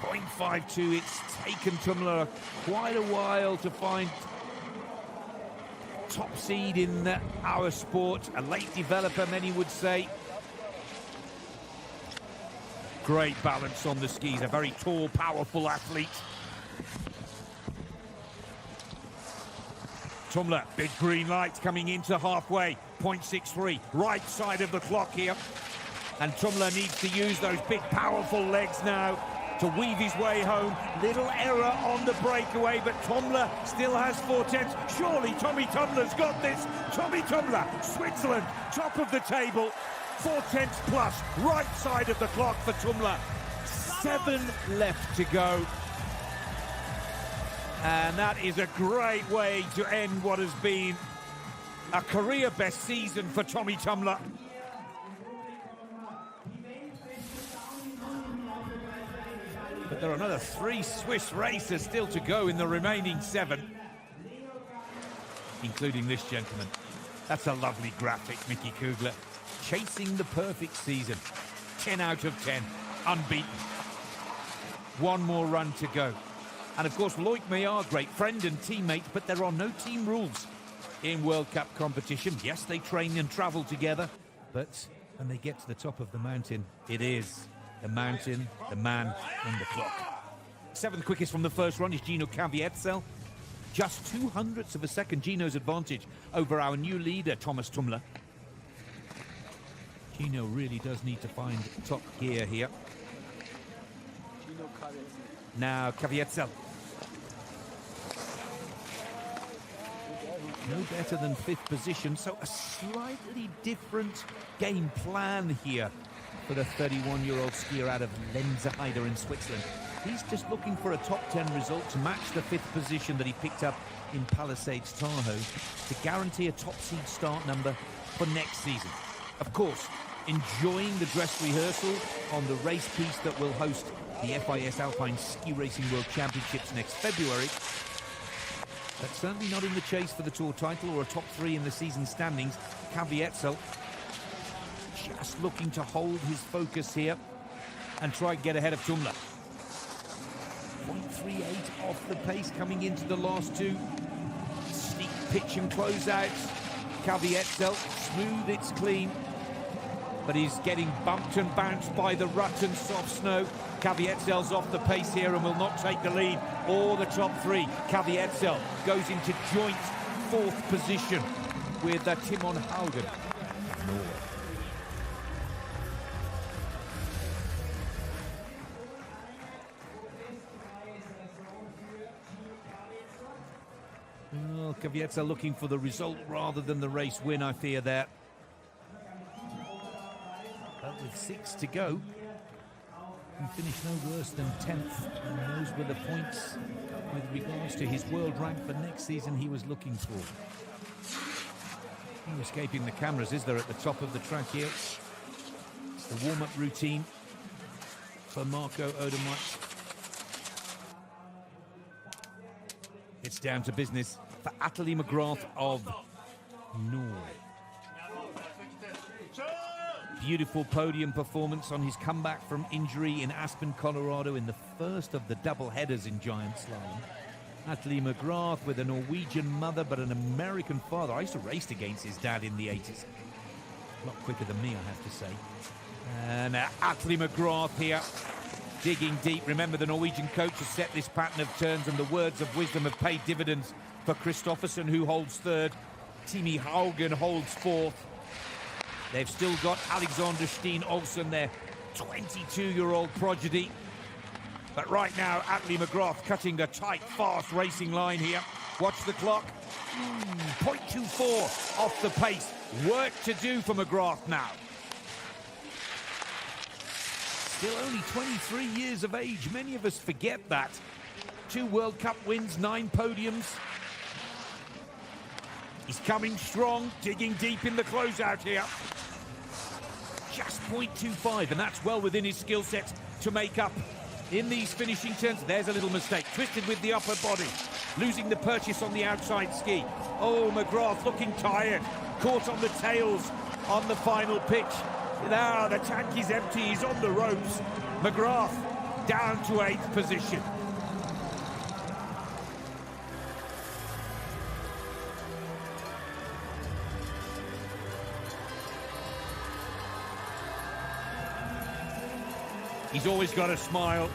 0.52. It's taken Tumler quite a while to find top seed in our sport. A late developer, many would say. Great balance on the skis. A very tall, powerful athlete. Tumler, big green light coming into halfway. 0.63, right side of the clock here. And Tumler needs to use those big, powerful legs now to weave his way home. Little error on the breakaway, but Tumler still has 4/10. Surely Tommy Tumler's got this. Tommy Tumler, Switzerland, top of the table. 4/10 plus, right side of the clock for Tumler. 7 left to go. And that is a great way to end what has been a career best season for Tommy Tumler. But there are another 3 Swiss racers still to go in the remaining 7, including this gentleman. That's a lovely graphic, Mickey Kugler. Chasing the perfect season. 10 out of 10, unbeaten. 1 more run to go. And of course, Loic Meillard, great friend and teammate, but there are no team rules in World Cup competition. Yes, they train and travel together, but when they get to the top of the mountain, it is the mountain, the man, and the clock. 7th quickest from the first run is Gino Kaviezel. Just 0.02 of a second, Gino's advantage over our new leader, Thomas Tumler. Gino really does need to find top gear here. Now Kaviezel. No better than 5th position, so a slightly different game plan here for the 31-year-old skier out of Lenzerheide in Switzerland. He's just looking for a top 10 result to match the 5th position that he picked up in Palisades, Tahoe, to guarantee a top seed start number for next season. Of course, enjoying the dress rehearsal on the race piece that will host the FIS Alpine Ski Racing World Championships next February. but certainly not in the chase for the Tour title or a top 3 in the season standings. Kvyat just looking to hold his focus here and try and get ahead of Tumla. 0.38 off the pace coming into the last 2. Steep pitch and closeouts. Kvyat, smooth, it's clean, but he's getting bumped and bounced by the rut and soft snow. Kvyat's off the pace here and will not take the lead or the top 3. Kvyat goes into joint 4th position with Timon Haugen. Well, Kvyat looking for the result rather than the race win, I fear there. But with 6 to go, he finished no worse than 10th, and those were the points with regards to his world rank for next season he was looking for. No escaping the cameras, is there, at the top of the track here? It's the warm-up routine for Marco Odermatt. It's down to business for Atli McGrath of Norway. Beautiful podium performance on his comeback from injury in Aspen, Colorado, in the first of the double headers in giant slalom. Atli McGrath with a Norwegian mother but an American father. I used to race against his dad in the 80s. A lot quicker than me, I have to say. And Atli McGrath here, digging deep. Remember, the Norwegian coach has set this pattern of turns, and the words of wisdom have paid dividends for Kristoffersen, who holds 3rd. Timmy Haugen holds 4th. They've still got Alexander Steen Olsen, their 22-year-old prodigy. But right now, Atli McGrath cutting the tight, fast racing line here. Watch the clock. 0.24 off the pace. Work to do for McGrath now. Still only 23 years of age. Many of us forget that. 2 World Cup wins, 9 podiums. He's coming strong, digging deep in the closeout here. Just 0.25, and that's well within his skill set to make up in these finishing turns. There's a little mistake. Twisted with the upper body. Losing the purchase on the outside ski. Oh, McGrath looking tired. Caught on the tails on the final pitch. Now the tank is empty. He's on the ropes. McGrath down to 8th position. He's always got a smile,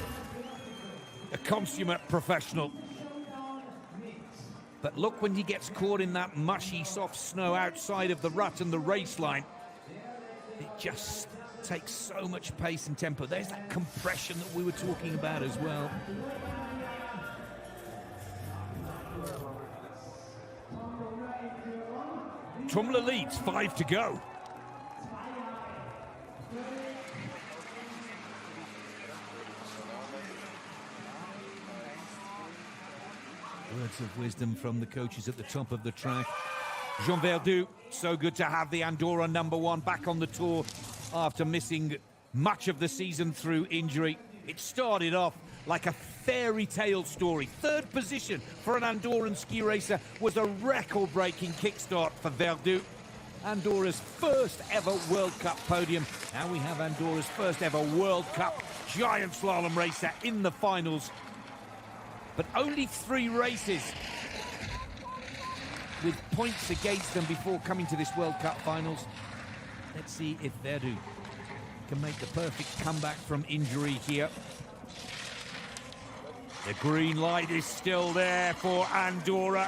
a consummate professional. But look, when he gets caught in that mushy, soft snow outside of the rut and the race line, it just takes so much pace and tempo. There's that compression that we were talking about as well. Tumla leads, 5 to go. Words of wisdom from the coaches at the top of the track. Jean Verdu, so good to have the Andorra #1 back on the tour after missing much of the season through injury. It started off like a fairy tale story. 3rd position for an Andorran ski racer was a record-breaking kickstart for Verdu. Andorra's first ever World Cup podium. Now we have Andorra's first ever World Cup giant slalom racer in the finals. But only 3 races with points against them before coming to this World Cup finals. Let's see if Verdu can make the perfect comeback from injury here. The green light is still there for Andorra.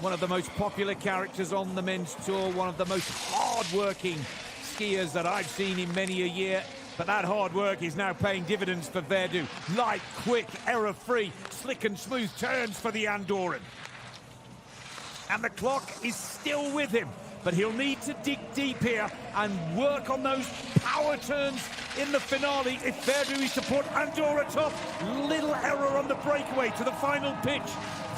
One of the most popular characters on the men's tour, one of the most hard-working skiers that I've seen in many a year. But that hard work is now paying dividends for Verdu. Light, quick, error-free, slick and smooth turns for the Andorran. And the clock is still with him, but he'll need to dig deep here and work on those power turns in the finale if Verdu is to put Andorra top. Little error on the breakaway to the final pitch.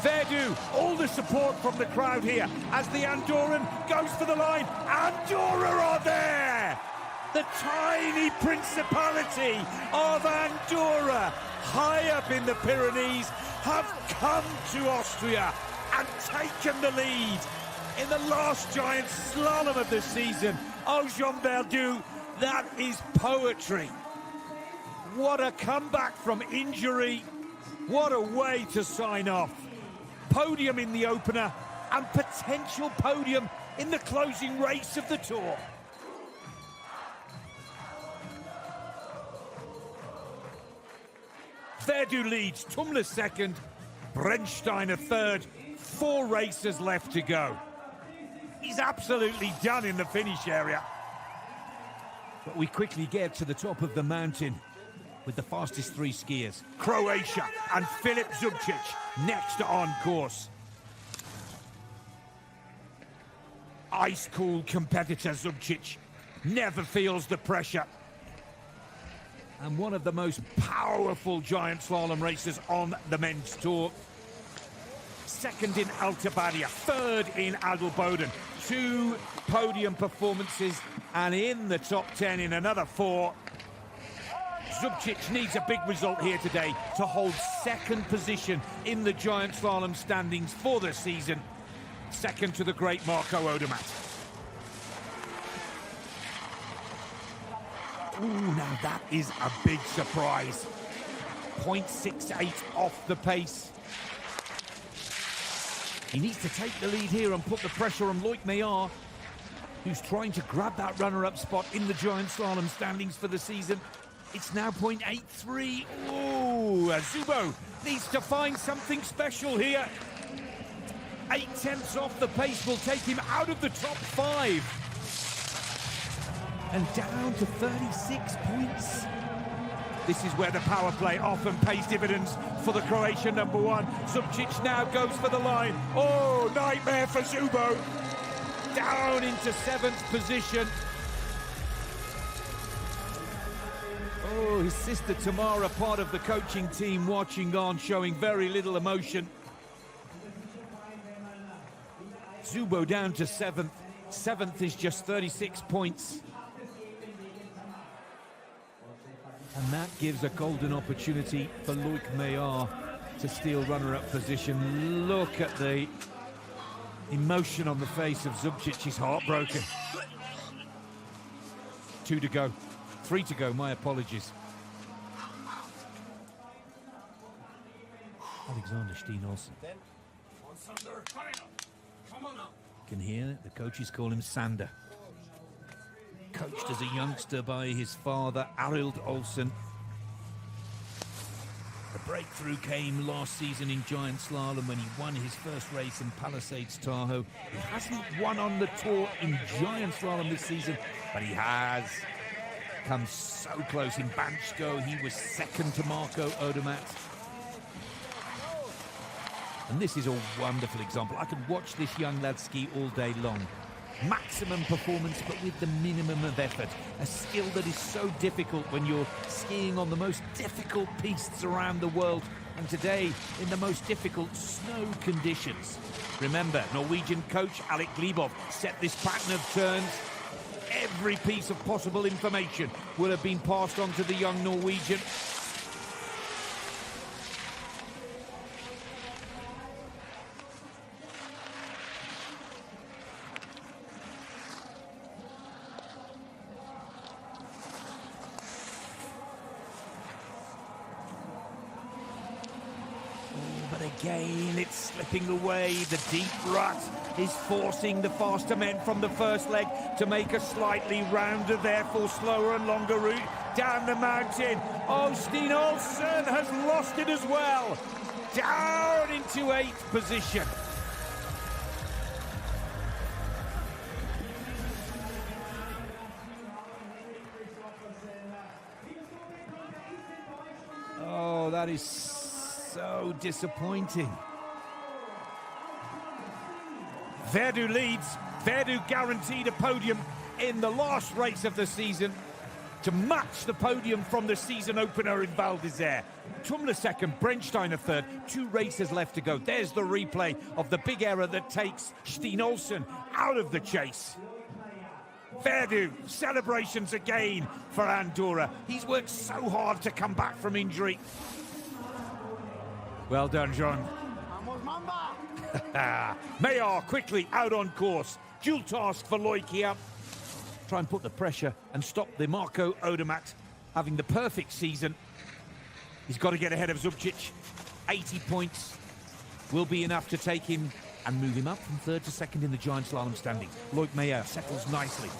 Verdu, all the support from the crowd here as the Andorran goes for the line. Andorra are there! The tiny principality of Andorra, high up in the Pyrenees, have come to Austria and taken the lead in the last giant slalom of the season. Oh, Jean Verdu, that is poetry. What a comeback from injury. What a way to sign off. Podium in the opener and potential podium in the closing race of the Tour. Verdu leads, Tumler second, Brennsteiner third. 4 races left to go. He's absolutely done in the finish area. But we quickly get to the top of the mountain with the fastest 3 skiers. Croatia and Filip Zubcic next on course. Ice-cool competitor Zubcic never feels the pressure. And one of the most powerful giant slalom racers on the men's tour. Second in Alta Badia, third in Adelboden. 2 podium performances and in the top 10 in another 4. Zubcic needs a big result here today to hold second position in the giant slalom standings for the season. Second to the great Marco Odermatt. Ooh, now that is a big surprise. 0.68 off the pace. He needs to take the lead here and put the pressure on Loic Meillard, who's trying to grab that runner-up spot in the giant slalom standings for the season. It's now 0.83. Ooh, Zubo needs to find something special here. 0.8 off the pace will take him out of the top 5. And down to 36 points. This is where the power play often pays dividends for the Croatian number 1. Zubcic now goes for the line. Oh, nightmare for Zubo. Down into 7th position. Oh, his sister Tamara, part of the coaching team, watching on, showing very little emotion. Zubo down to 7th. 7th is just 36 points. And that gives a golden opportunity for Loic Meillard to steal runner-up position. Look at the emotion on the face of Zubcic. He's heartbroken. 2 to go. 3 to go, my apologies. Alexander Steen-Olsen. Can hear the coaches call him Sander. Coached as a youngster by his father, Arild Olsen. The breakthrough came last season in giant slalom when he won his first race in Palisades Tahoe. He hasn't won on the tour in giant slalom this season, but he has come so close. In Bansko, he was second to Marco Odermatt. And this is a wonderful example. I could watch this young lad ski all day long. Maximum performance, but with the minimum of effort. A skill that is so difficult when you're skiing on the most difficult pistes around the world, and today in the most difficult snow conditions. Remember, Norwegian coach Alec Glebov set this pattern of turns. Every piece of possible information will have been passed on to the young Norwegian. Again, it's slipping away. The deep rut is forcing the faster men from the first leg to make a slightly rounder, therefore slower and longer route down the mountain. Oh, Steen-Olsen has lost it as well. Down into 8th position. Oh, that is so disappointing. Verdu leads. Verdu guaranteed a podium in the last race of the season to match the podium from the season opener in Val d'Isère. Tumler second, Brennsteiner third. 2 races left to go. There's the replay of the big error that takes Steen-Olsen out of the chase. Verdu, celebrations again for Andorra. He's worked so hard to come back from injury. Well done, John. Mayer quickly out on course. Dual task for Loic here. Try and put the pressure and stop the Marco Odermatt having the perfect season. He's got to get ahead of Zubcic. 80 points will be enough to take him and move him up from third to second in the giant slalom standings. Loic Mayer settles nicely.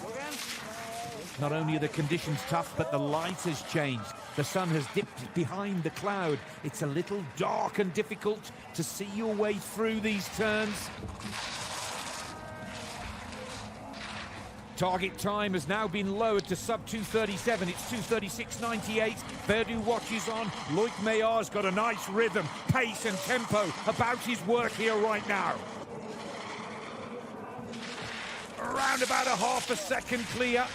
Not only are the conditions tough, but the light has changed. The sun has dipped behind the cloud. It's a little dark and difficult to see your way through these turns. Target time has now been lowered to sub 2:37. It's 2:36.98. Verdu watches on. Loic Mayer's got a nice rhythm, pace and tempo about his work here right now. Around about a half a second clear.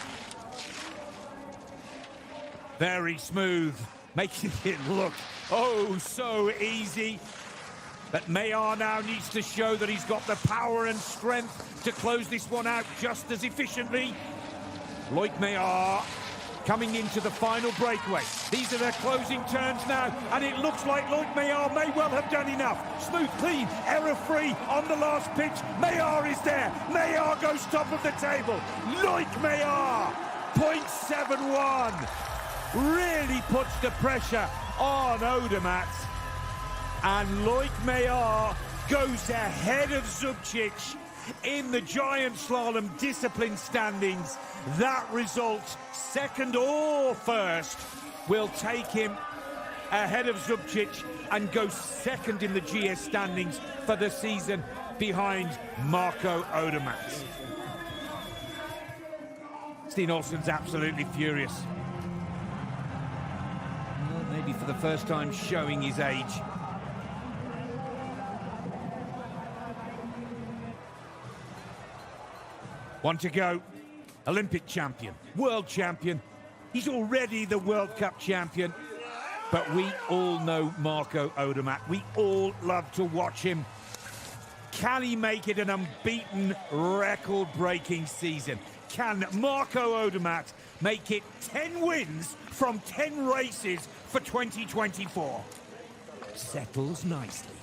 Very smooth, making it look oh so easy. But Mayer now needs to show that he's got the power and strength to close this one out just as efficiently. Loic Mayer coming into the final breakaway. These are the closing turns now, and it looks like Loic Mayer may well have done enough. Smooth, clean, error-free on the last pitch. Mayer is there. Mayer goes top of the table. Loic Mayer, 0.71. Really puts the pressure on Odermatt. And Loic Mayer goes ahead of Zubcic in the giant slalom discipline standings. That result, second or first, will take him ahead of Zubcic and go second in the GS standings for the season behind Marco Odermatt. Steen Olsen's absolutely furious. Maybe for the first time showing his age. One to go. Olympic champion, world champion. He's already the World Cup champion. But we all know Marco Odermatt. We all love to watch him. Can he make it an unbeaten, record-breaking season? Can Marco Odermatt make it 10 wins from 10 races for 2024? Settles nicely.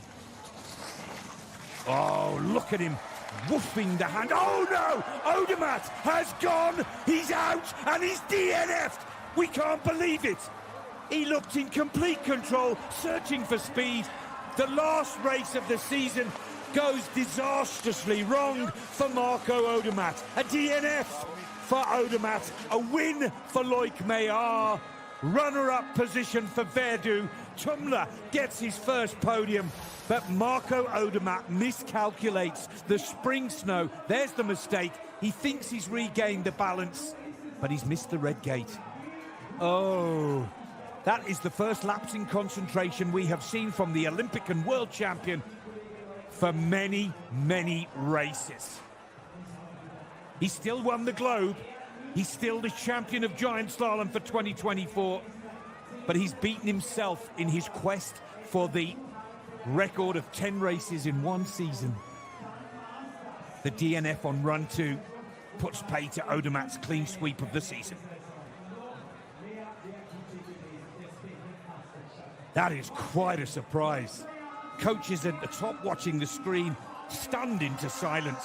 Oh, look at him. Woofing the hand. Oh no! Odermatt has gone! He's out and he's DNF'd! We can't believe it! He looked in complete control, searching for speed. The last race of the season goes disastrously wrong for Marco Odermatt. A DNF for Odermatt. A win for Loic Mayer. Runner-up position for Verdu. Tumler gets his first podium. But Marco Odermatt miscalculates the spring snow. There's the mistake. He thinks he's regained the balance, but he's missed the red gate. Oh, that is the first lapse in concentration we have seen from the Olympic and world champion for many, many races. He still won the Globe. He's still the champion of giant slalom for 2024, but he's beaten himself in his quest for the record of 10 races in one season. The DNF on run 2 puts pay to Odermatt's clean sweep of the season. That is quite a surprise. Coaches at the top watching the screen, stunned into silence.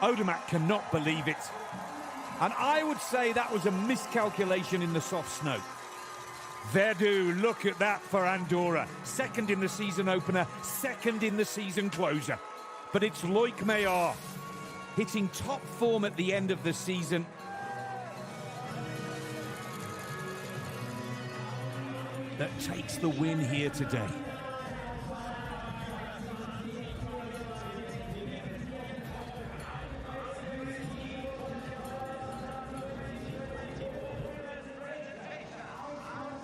Odermatt cannot believe it. And I would say that was a miscalculation in the soft snow. Verdu, look at that for Andorra. Second in the season opener, second in the season closer. But it's Loic Mayer hitting top form at the end of the season. That takes the win here today.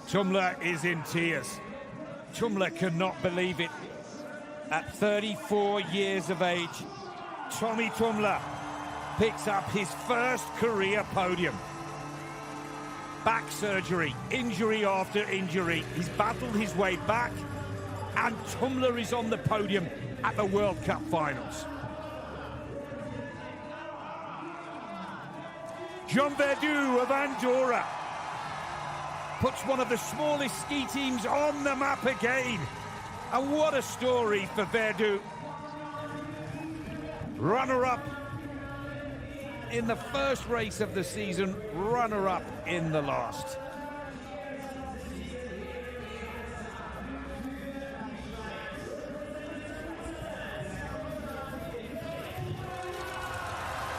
Tumler is in tears. Tumler cannot believe it. At 34 years of age, Tommy Tumler picks up his first career podium. Back surgery, injury after injury. He's battled his way back, and Tumler is on the podium at the World Cup finals. Jean Verdu of Andorra puts one of the smallest ski teams on the map again. And what a story for Verdu. Runner-up in the first race of the season, runner-up in the last.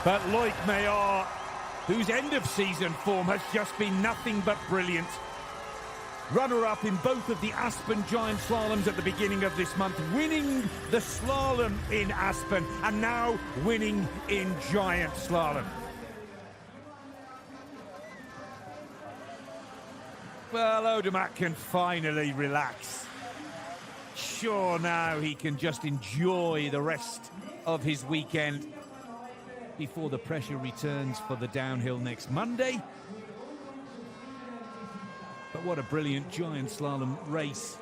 But Loic Meillard, whose end-of-season form has just been nothing but brilliant. Runner-up in both of the Aspen Giant Slaloms at the beginning of this month, winning the slalom in Aspen, and now winning in Giant Slalom. Well, Odermatt can finally relax. Sure, now he can just enjoy the rest of his weekend before the pressure returns for the downhill next Monday. But what a brilliant giant slalom race.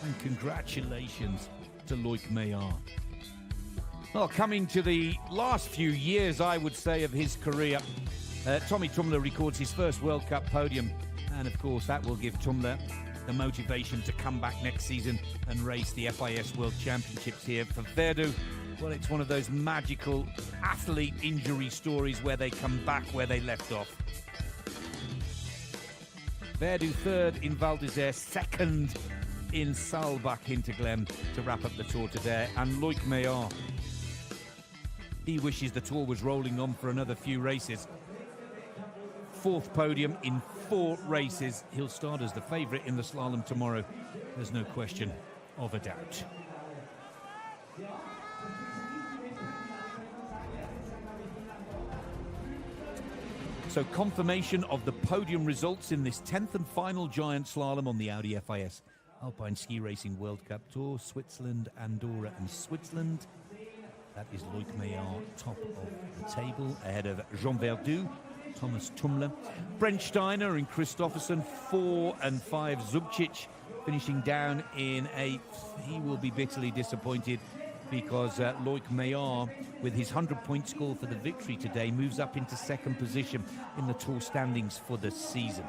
And congratulations to Loic Meillard. Well, coming to the last few years, I would say, of his career, Tommy Tumler records his first World Cup podium. And of course, that will give Tumler the motivation to come back next season and race the FIS World Championships here. For Verdu, well, it's one of those magical athlete injury stories where they come back where they left off. Verdu third in Val d'Isère, second in Saalbach Hinterglemm to wrap up the tour today. And Loic Meillard, he wishes the tour was rolling on for another few races. Fourth podium in 4 races. He'll start as the favourite in the slalom tomorrow. There's no question of a doubt. So confirmation of the podium results in this 10th and final giant slalom on the Audi FIS Alpine Ski Racing World Cup Tour. Switzerland, Andorra and Switzerland. That is Loic Meillard top of the table, ahead of Jean Verdu, Thomas Tumler, Brent Steiner and Christophersen, 4 and 5. Zubcic finishing down in 8th. He will be bitterly disappointed because Loic Meillard, with his 100-point score for the victory today, moves up into 2nd position in the Tour standings for the season.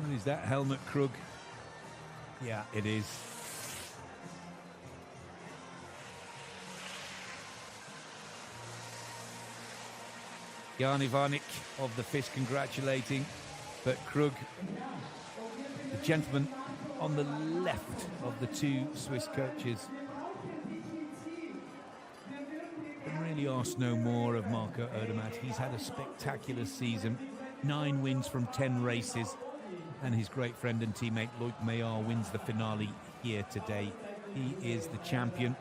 Well, is that Helmut Krug? Yeah, it is. Jan Ivanik of the FIS congratulating, but Krug, the gentleman on the left of the 2 Swiss coaches, can really ask no more of Marco Odermatt. He's had a spectacular season, 9 wins from 10 races, and his great friend and teammate Loic Meillard wins the finale here today. He is the champion,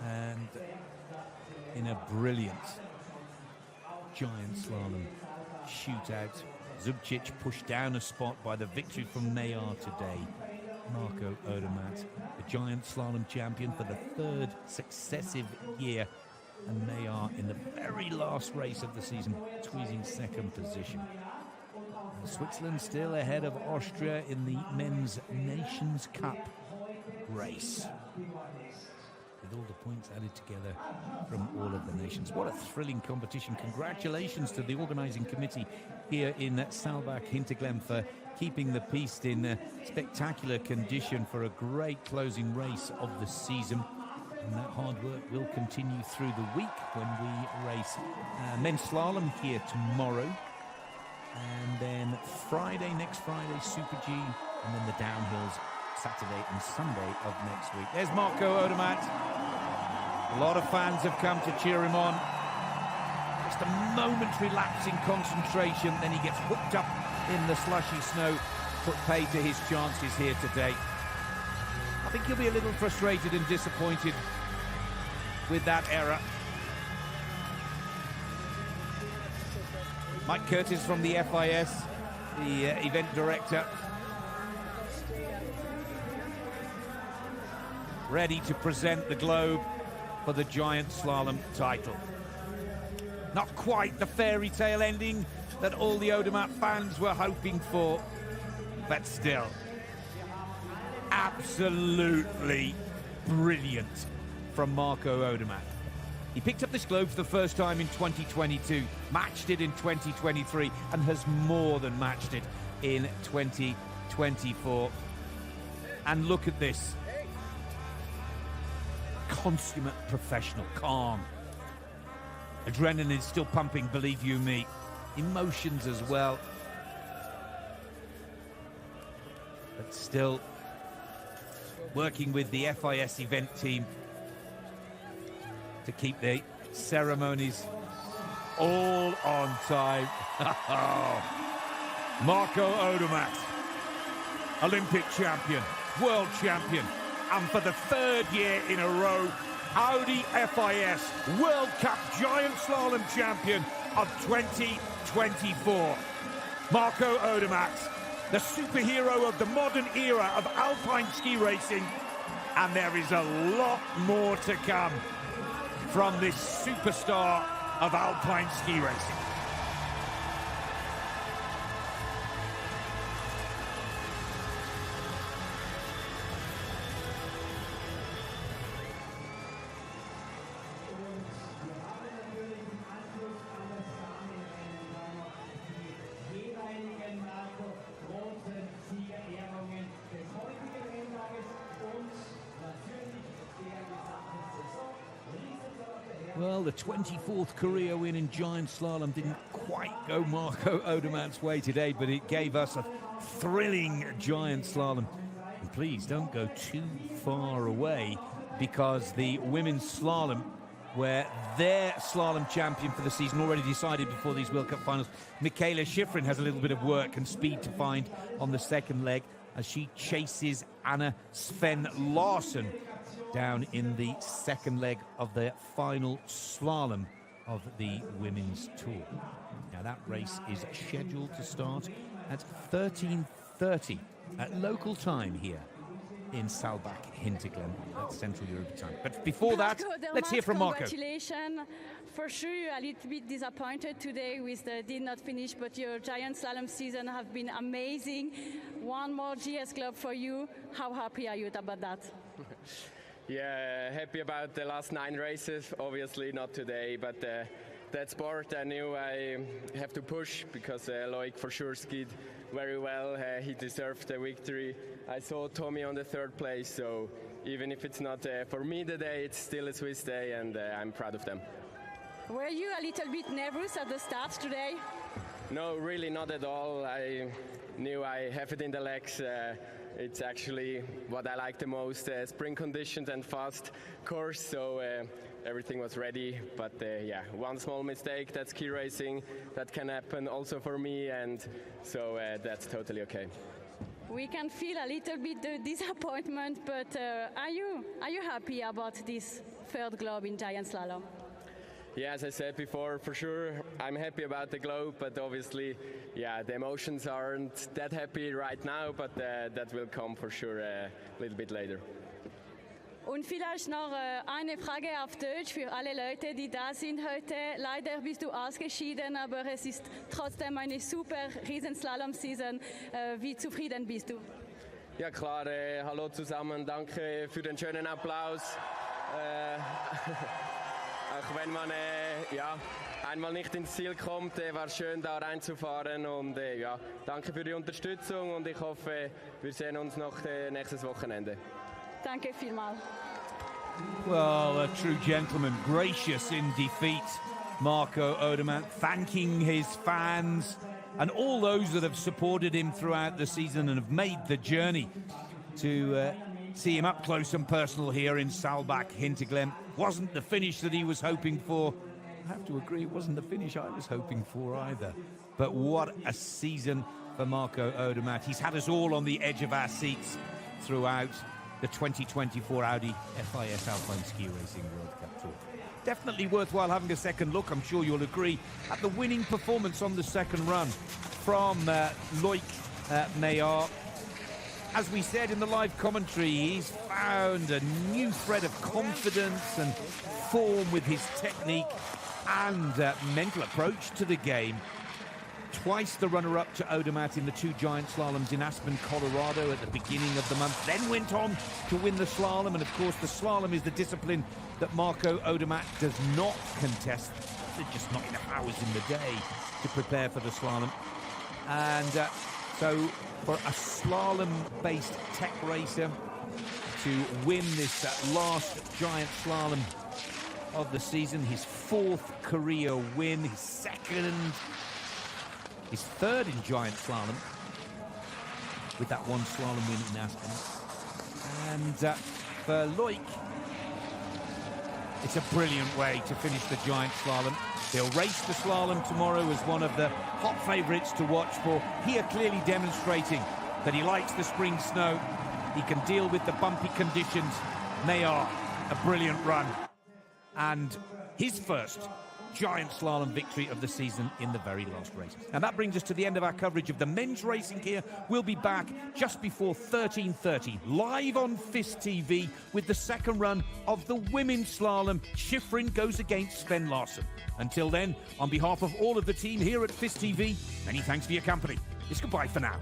and in a brilliant giant slalom shootout, Zubcic pushed down a spot by the victory from Meillard today. Marco Odermatt, the giant slalom champion for the 3rd successive year, and Meillard in the very last race of the season, squeezing 2nd position. And Switzerland still ahead of Austria in the Men's Nations Cup race, with all the points added together from all of the nations. What a thrilling competition. Congratulations to the organising committee here in Saalbach Hinterglemm for keeping the piste in spectacular condition for a great closing race of the season. And that hard work will continue through the week when we race men's slalom here tomorrow. And then Friday, next Friday, Super G, and then the downhills Saturday and Sunday of next week. There's Marco Odermatt. A lot of fans have come to cheer him on. Just a momentary lapse in concentration, then he gets hooked up in the slushy snow, put pay to his chances here today. I think he'll be a little frustrated and disappointed with that error. Mike Curtis from the FIS, the event director, ready to present the globe for the giant slalom title. Not quite the fairy tale ending that all the Odermatt fans were hoping for, but still, absolutely brilliant from Marco Odermatt. He picked up this globe for the first time in 2022, matched it in 2023, and has more than matched it in 2024. And look at this. Consummate professional, calm. Adrenaline is still pumping, believe you me. Emotions as well. But still working with the FIS event team to keep the ceremonies all on time. Marco Odermatt, Olympic champion, world champion, and for the third year in a row, Audi FIS World Cup Giant Slalom champion of 2024. Marco Odermatt, the superhero of the modern era of Alpine ski racing, and there is a lot more to come from this superstar of Alpine ski racing. Well, the 24th career win in giant slalom didn't quite go Marco Odermatt's way today, but it gave us a thrilling giant slalom. And please don't go too far away, because the women's slalom, where their slalom champion for the season already decided before these World Cup finals, Michaela Schifrin, has a little bit of work and speed to find on the second leg as she chases Anna Sven Larsson down in the second leg of the final slalom of the women's tour. Now that race is scheduled to start at 13:30 at local time here in Saalbach, Hinterglemm, at Central European time. But before that, let's hear from Marco. Congratulations. For sure, you're a little bit disappointed today with the did not finish, but your giant slalom season have been amazing. One more GS Globe for you. How happy are you about that? Yeah, happy about the last 9 races. Obviously not today, but that sport I knew I have to push, because Loic for sure skied very well. He deserved the victory. I saw Tommy on the 3rd place, so even if it's not for me today, it's still a Swiss day, and I'm proud of them. Were you a little bit nervous at the start today? No, really not at all. I knew I have it in the legs. It's actually what I like the most, spring conditions and fast course, so everything was ready. But yeah, one small mistake, that's ski racing, that can happen also for me, and so that's totally okay. We can feel a little bit the disappointment, but are you happy about this 3rd globe in giant slalom? Yeah, as I said before, for sure, I'm happy about the globe, but obviously, yeah, the emotions aren't that happy right now, but that will come for sure a little bit later. Und vielleicht noch eine Frage auf Deutsch für alle Leute, die da sind heute. Leider bist du ausgeschieden, aber es ist trotzdem eine super Riesenslalom-Season. Wie zufrieden bist du? Ja klar, hallo zusammen, danke für den schönen Applaus. Auch wenn man ja, einmal nicht ins Ziel kommt, war es schön, da reinzufahren. Und ja, danke für die Unterstützung, und ich hoffe, wir sehen uns noch nächstes Wochenende. Danke vielmals. Well, a true gentleman, gracious in defeat. Marco Odermatt thanking his fans and all those that have supported him throughout the season and have made the journey to see him up close and personal here in Saalbach, Hinterglemm. Wasn't the finish that he was hoping for. I have to agree, it wasn't the finish I was hoping for either. But what a season for Marco Odermatt. He's had us all on the edge of our seats throughout the 2024 Audi FIS Alpine Ski Racing World Cup Tour. Definitely worthwhile having a second look, I'm sure you'll agree, at the winning performance on the second run from Loic Meillard. As we said in the live commentary, he's found a new thread of confidence and form with his technique and mental approach to the game. twice the runner-up to Odermatt in the 2 giant slaloms in Aspen, Colorado at the beginning of the month, then went on to win the slalom. And of course, the slalom is the discipline that Marco Odermatt does not contest. There's just not enough hours in the day to prepare for the slalom. And so for a slalom-based tech racer to win this last giant slalom of the season, his 4th career win, his 3rd in giant slalom, with that 1 slalom win in Aspen. And for Loic, it's a brilliant way to finish the giant slalom. He'll race the slalom tomorrow as one of the hot favourites to watch for, here clearly demonstrating that he likes the spring snow. He can deal with the bumpy conditions. They are a brilliant run. And his first giant slalom victory of the season in the very last race. And that brings us to the end of our coverage of the men's racing here. We'll be back just before 13:30, live on FIS TV, with the second run of the women's slalom. Schifrin goes against Sven Larsson. Until then, on behalf of all of the team here at FIS TV, many thanks for your company. It's goodbye for now.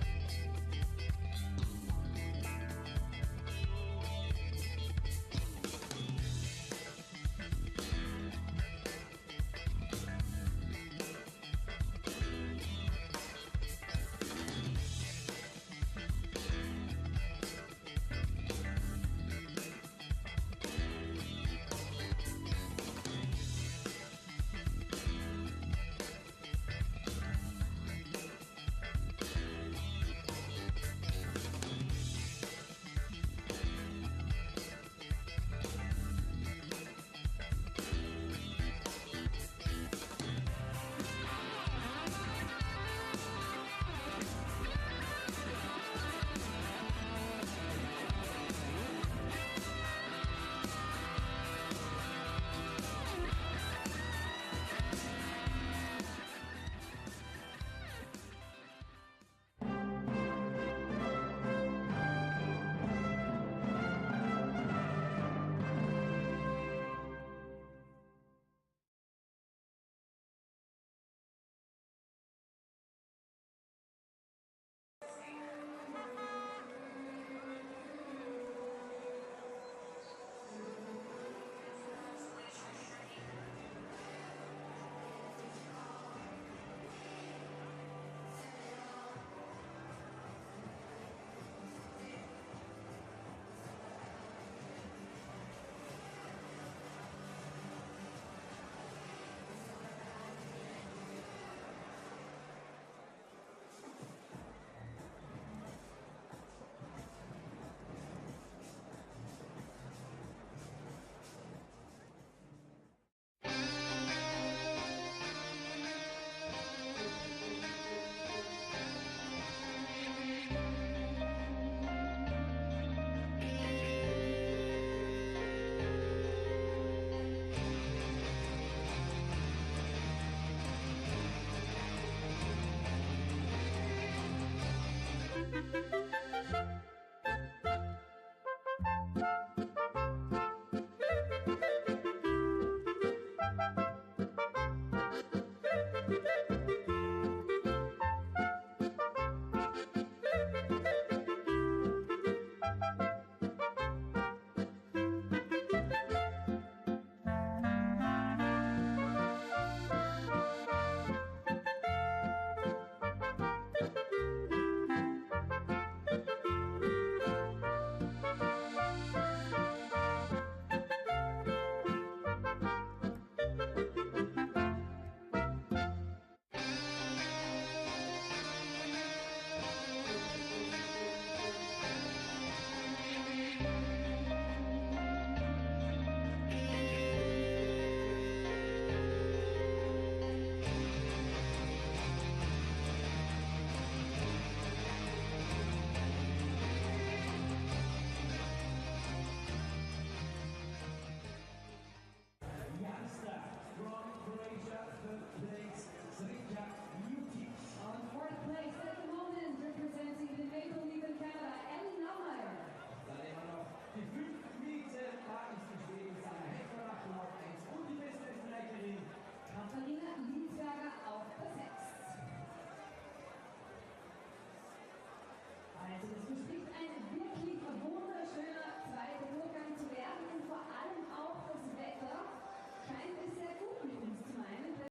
Thank you.